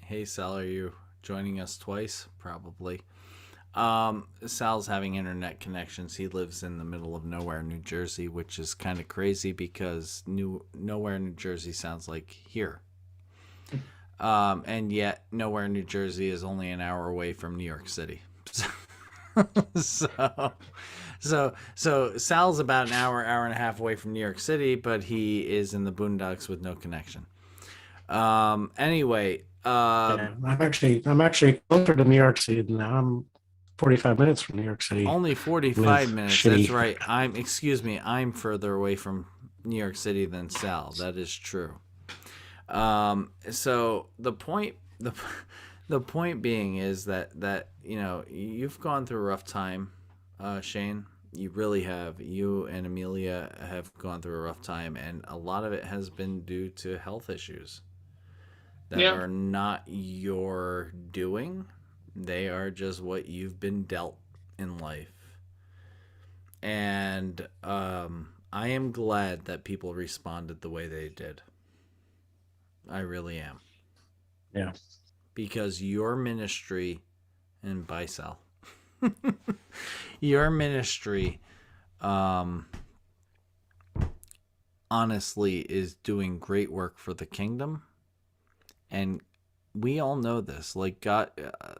hey Sal, are you joining us twice? Probably. Sal's having internet connections. He lives in the middle of nowhere, New Jersey, which is kind of crazy because nowhere, New Jersey sounds like here. And yet nowhere, New Jersey is only an hour away from New York City. So Sal's about an hour and a half away from New York City, but he is in the boondocks with no connection. Anyway, I'm actually closer to New York City now. I'm 45 minutes from New York City. Only 45 minutes. Shitty. That's right. I'm further away from New York City than Sal. That is true. So the point being is that you know, you've gone through a rough time, Shane. You really have. You and Amelia have gone through a rough time, and a lot of it has been due to health issues that are not your doing. They are just what you've been dealt in life. And I am glad that people responded the way they did. I really am. Yeah. Because your ministry, and bye, Sal. Your ministry, honestly, is doing great work for the kingdom. And we all know this. Like, God,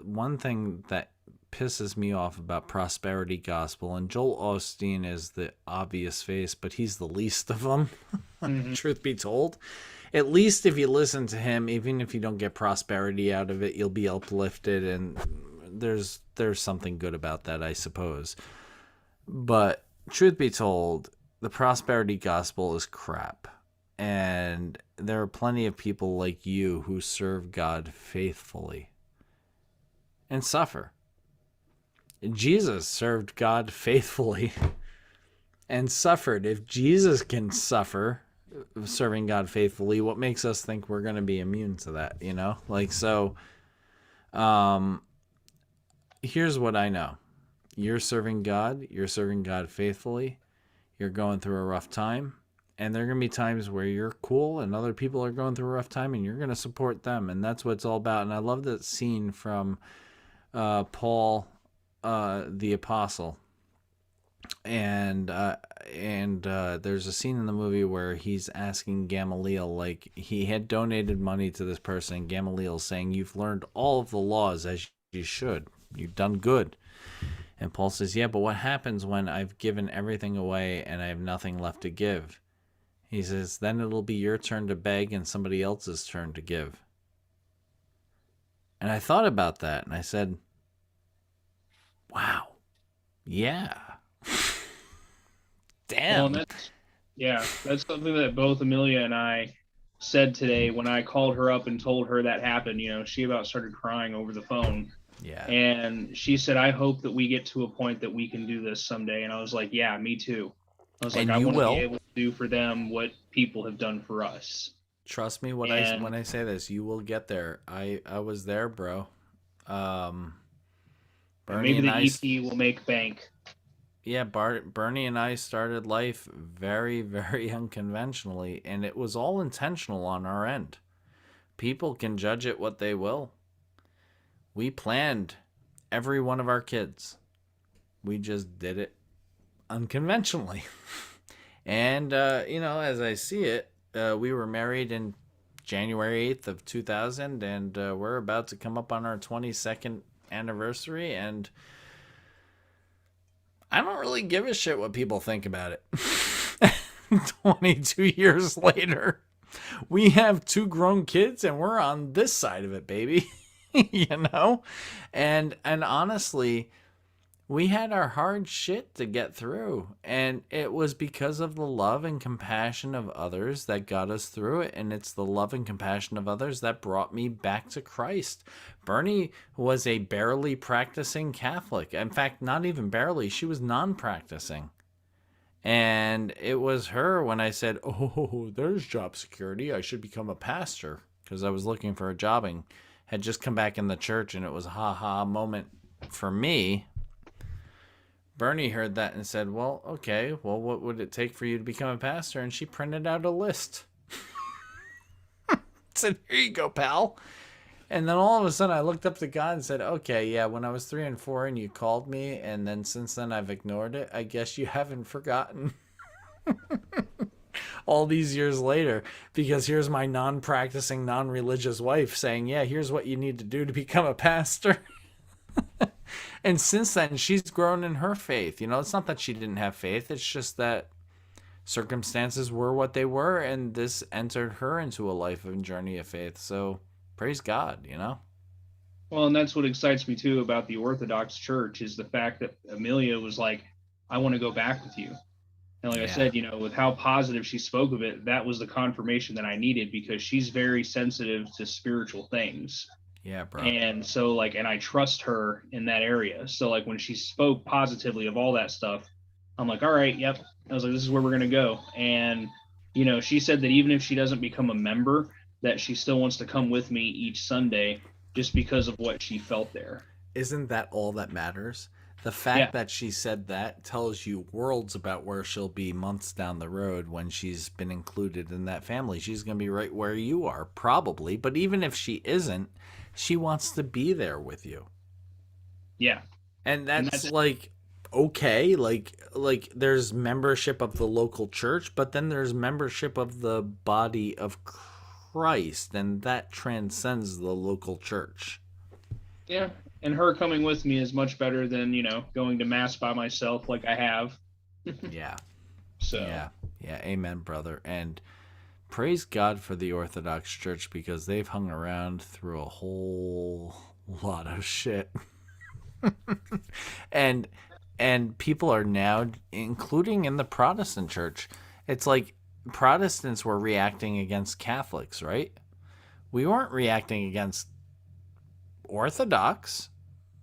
one thing that pisses me off about prosperity gospel, and Joel Osteen is the obvious face, but he's the least of them, truth be told. At least if you listen to him, even if you don't get prosperity out of it, you'll be uplifted, and there's something good about that, I suppose. But truth be told, the prosperity gospel is crap. And there are plenty of people like you who serve God faithfully and suffer. Jesus served God faithfully and suffered. If Jesus can suffer serving God faithfully, what makes us think we're going to be immune to that, you know? Like, so here's what I know. You're serving God faithfully. You're going through a rough time, and there are going to be times where you're cool and other people are going through a rough time, and you're going to support them, and that's what it's all about. And I love that scene from Paul the Apostle. And there's a scene in the movie where he's asking Gamaliel, like, he had donated money to this person, and Gamaliel's saying, you've learned all of the laws as you should. You've done good. And Paul says, yeah, but what happens when I've given everything away and I have nothing left to give? He says, then it'll be your turn to beg and somebody else's turn to give. And I thought about that, and I said, wow, yeah. Damn. Well, that's something that both Amelia and I said today when I called her up and told her that happened. You know, she about started crying over the phone. Yeah. And she said, I hope that we get to a point that we can do this someday. And I was like, yeah, me too. I was like, I want to be able to do for them what people have done for us. Trust me when I say this, you will get there. I was there, bro. Maybe the EP will make bank. Yeah, Bernie and I started life very, very unconventionally, and it was all intentional on our end. People can judge it what they will. We planned every one of our kids. We just did it unconventionally. And, as I see it, we were married in January 8th of 2000, and we're about to come up on our 22nd anniversary, and I don't really give a shit what people think about it. 22 years later, we have 2 grown kids and we're on this side of it, baby. And honestly, we had our hard shit to get through, and it was because of the love and compassion of others that got us through it, and it's the love and compassion of others that brought me back to Christ. Bernie was a barely practicing Catholic. In fact, not even barely, she was non-practicing. And it was her when I said, oh, there's job security, I should become a pastor, because I was looking for a job and had just come back in the church, and it was a ha-ha moment for me. Bernie heard that and said, well, okay, well, what would it take for you to become a pastor? And she printed out a list. Said, here you go, pal. And then all of a sudden I looked up to God and said, okay, yeah, when I was 3 and 4 and you called me, and then since then I've ignored it, I guess you haven't forgotten. All these years later, because here's my non-practicing, non-religious wife saying, yeah, here's what you need to do to become a pastor. And since then, she's grown in her faith. It's not that she didn't have faith. It's just that circumstances were what they were, and this entered her into a life and journey of faith. So praise God, Well, and that's what excites me too about the Orthodox Church is the fact that Amelia was like, I want to go back with you. And like I said, with how positive she spoke of it, that was the confirmation that I needed, because she's very sensitive to spiritual things. Yeah, bro. And so and I trust her in that area. So when she spoke positively of all that stuff, I'm like, all right, yep. I was like, this is where we're going to go. And, she said that even if she doesn't become a member, that she still wants to come with me each Sunday just because of what she felt there. Isn't that all that matters? The fact that she said that tells you worlds about where she'll be months down the road when she's been included in that family. She's going to be right where you are, probably. But even if she isn't, she wants to be there with you. Yeah. And that's okay. Like there's membership of the local church, but then there's membership of the body of Christ, and that transcends the local church. Yeah. And her coming with me is much better than, going to mass by myself like I have. Yeah. So. Yeah. Amen, brother. And praise God for the Orthodox Church, because they've hung around through a whole lot of shit. and people are now, including in the Protestant church, it's like Protestants were reacting against Catholics, right? We weren't reacting against Orthodox.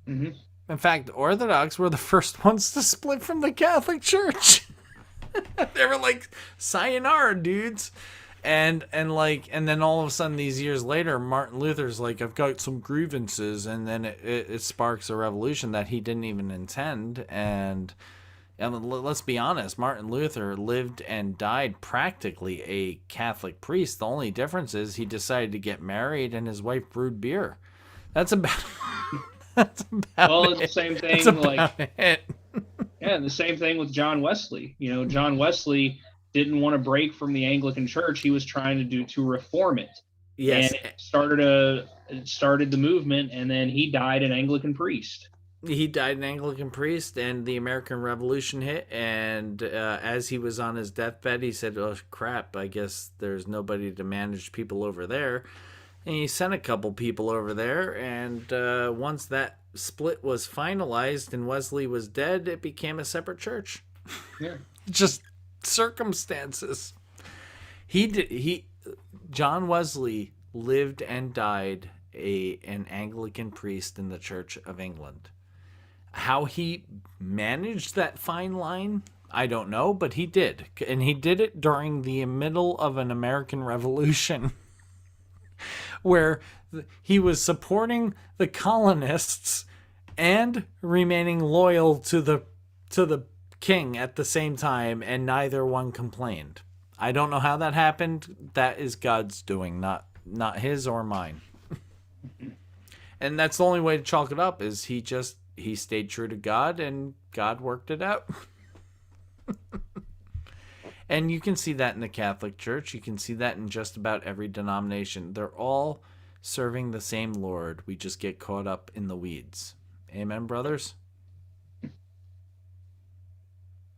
Mm-hmm. In fact, Orthodox were the first ones to split from the Catholic Church. They were like, sayonara, dudes. And then all of a sudden these years later, Martin Luther's like, I've got some grievances, and then it sparks a revolution that he didn't even intend. And let's be honest, Martin Luther lived and died practically a Catholic priest. The only difference is he decided to get married and his wife brewed beer. That's about it's the same thing. The same thing with John Wesley. John Wesley didn't want to break from the Anglican Church. He was trying to reform it. Yes. And it started the movement, and then he died an Anglican priest. He died an Anglican priest, and the American Revolution hit, and as he was on his deathbed, he said, oh, crap, I guess there's nobody to manage people over there. And he sent a couple people over there, and once that split was finalized and Wesley was dead, it became a separate church. Yeah. Just circumstances. John Wesley lived and died an Anglican priest in the Church of England. How he managed that fine line, I don't know, but he did. And he did it during the middle of an American Revolution where he was supporting the colonists and remaining loyal to the king at the same time, and neither one complained. I don't know how that happened. That is God's doing, not his or mine. And that's the only way to chalk it up, is he stayed true to God, and God worked it out. And you can see that in the Catholic Church. You can see that in just about every denomination. They're all serving the same Lord. We just get caught up in the weeds. Amen, brothers?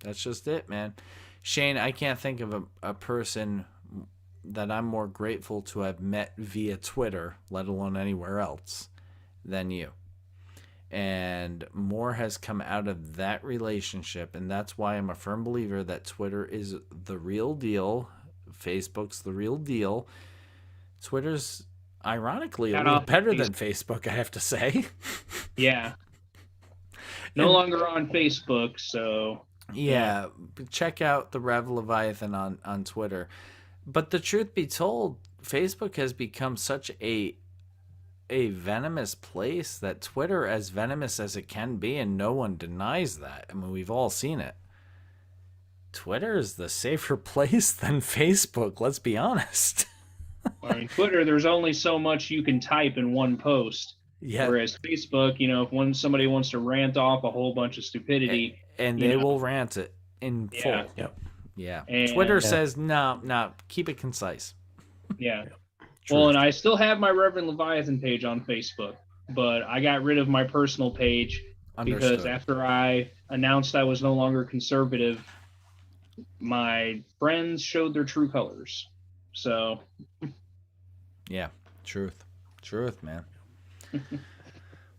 That's just it, man. Shane, I can't think of a person that I'm more grateful to have met via Twitter, let alone anywhere else, than you. And more has come out of that relationship, and that's why I'm a firm believer that Twitter is the real deal. Facebook's the real deal. Twitter's ironically a little better than Facebook, I have to say. Yeah. No longer on Facebook, so yeah. Check out the Rev Leviathan on Twitter. But the truth be told, Facebook has become such a venomous place that Twitter, as venomous as it can be, and no one denies that. I mean, we've all seen it. Twitter is the safer place than Facebook, let's be honest. I mean, Twitter, there's only so much you can type in one post. Yeah. Whereas Facebook, if somebody wants to rant off a whole bunch of stupidity, and they will rant it in full. Yep. Yeah. And Twitter says, no, keep it concise. Yeah. Well, and I still have my Reverend Leviathan page on Facebook, but I got rid of my personal page because after I announced I was no longer conservative, my friends showed their true colors. So, yeah, truth, man.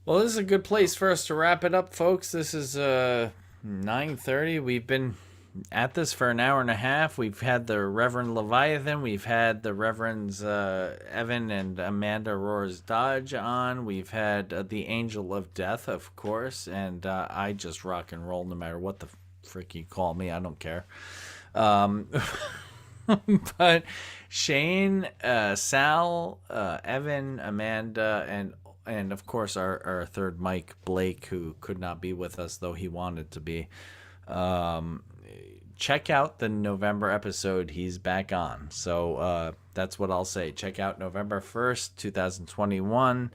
Well, this is a good place for us to wrap it up, folks. This is 9:30. We've been at this for an hour and a half. We've had the Reverend Leviathan. We've had the Reverends Evan and Amanda Roars Dodge on. We've had the Angel of Death, of course. And I just rock and roll no matter what the frick you call me. I don't care. But Shane, Sal, Evan, Amanda, and of course our third Mike, Blake, who could not be with us, though he wanted to be. Check out the November episode. He's back on. So that's what I'll say. Check out November 1st, 2021.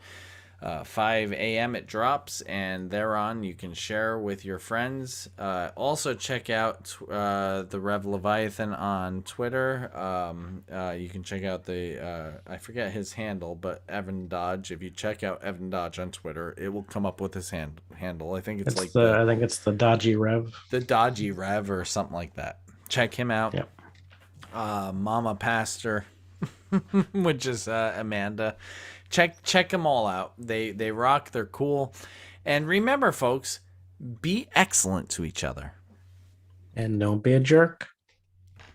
5 a.m. it drops, and thereon you can share with your friends. Also check out the Rev Leviathan on Twitter. You can check out the I forget his handle, but Evan Dodge. If you check out Evan Dodge on Twitter, it will come up with his handle. I think it's like I think it's the Dodgy Rev. The Dodgy Rev or something like that. Check him out. Yep. Mama Pastor, which is Amanda. Check them all out. They rock. They're cool. And remember, folks, be excellent to each other. And don't be a jerk.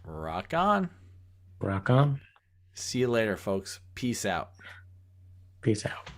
Rock on. Rock on. See you later, folks. Peace out. Peace out.